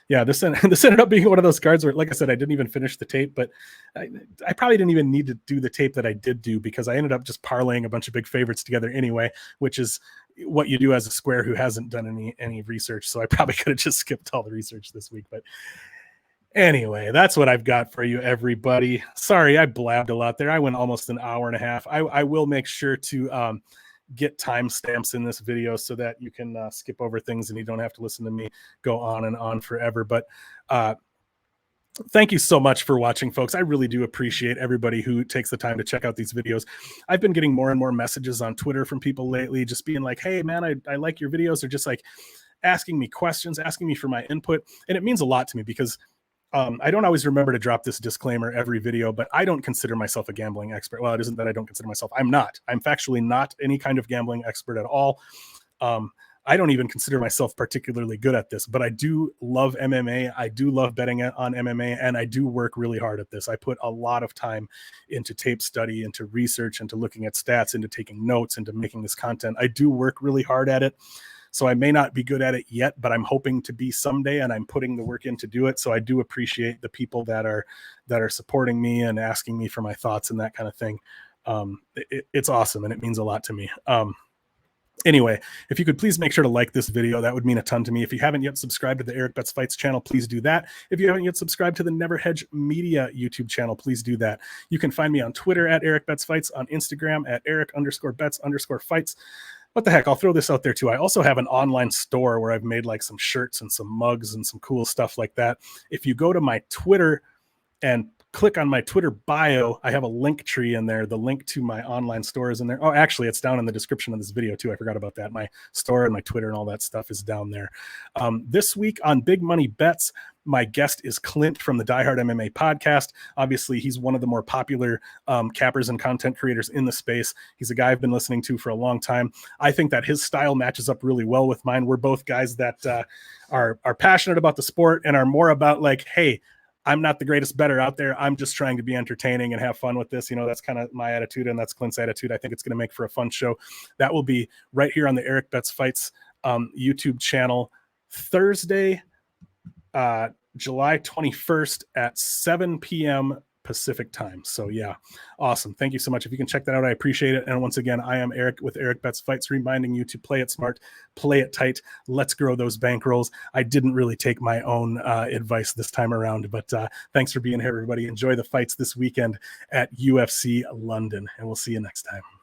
yeah, this ended up being one of those cards where, like I said, I didn't even finish the tape, but I probably didn't even need to do the tape that I did do because I ended up just parlaying a bunch of big favorites together anyway, which is what you do as a square who hasn't done any research. So I probably could have just skipped all the research this week, but anyway, that's what I've got for you, everybody. Sorry, I blabbed a lot there. I went almost an hour and a half. I will make sure to get timestamps in this video so that you can skip over things and you don't have to listen to me go on and on forever. But thank you so much for watching, folks. I really do appreciate everybody who takes the time to check out these videos. I've been getting more and more messages on Twitter from people lately, just being like, hey man, I like your videos. They're just like asking me questions, asking me for my input. And it means a lot to me because I don't always remember to drop this disclaimer every video, but I don't consider myself a gambling expert. Well, it isn't that I don't consider myself. I'm not. I'm factually not any kind of gambling expert at all. I don't even consider myself particularly good at this, but I do love MMA. I do love betting on MMA, and I do work really hard at this. I put a lot of time into tape study, into research, into looking at stats, into taking notes, into making this content. I do work really hard at it. So I may not be good at it yet, but I'm hoping to be someday, and I'm putting the work in to do it. So I do appreciate the people that are supporting me and asking me for my thoughts and that kind of thing. It's awesome, and it means a lot to me. Anyway, if you could please make sure to like this video, that would mean a ton to me. If you haven't yet subscribed to the Erik Bets Fights channel, please do that. If you haven't yet subscribed to the Never Hedge Media YouTube channel, please do that. You can find me on Twitter at Erik Bets Fights, on Instagram at Erik_Bets_Fights. What the heck, I'll throw this out there too. I also have an online store where I've made like some shirts and some mugs and some cool stuff like that. If you go to my Twitter and click on my Twitter bio, I have a link tree in there. The link to my online store is in there. Oh, actually, it's down in the description of this video too. I forgot about that. My store and my Twitter and all that stuff is down there. This week on Big Money Bets, my guest is Clint from the Die Hard MMA podcast. Obviously, he's one of the more popular cappers and content creators in the space. He's a guy I've been listening to for a long time. I think that his style matches up really well with mine. We're both guys that are passionate about the sport and are more about like, hey, I'm not the greatest bettor out there. I'm just trying to be entertaining and have fun with this. You know, that's kind of my attitude, and that's Clint's attitude. I think it's going to make for a fun show. That will be right here on the Erik Bets Fights YouTube channel Thursday, July 21st at 7 p.m. Pacific time. So yeah, awesome. Thank you so much. If you can check that out, I appreciate it. And once again, I am Erik with Erik Bets Fights, reminding you to play it smart, play it tight. Let's grow those bankrolls. I didn't really take my own advice this time around, but thanks for being here, everybody. Enjoy the fights this weekend at UFC London, and we'll see you next time.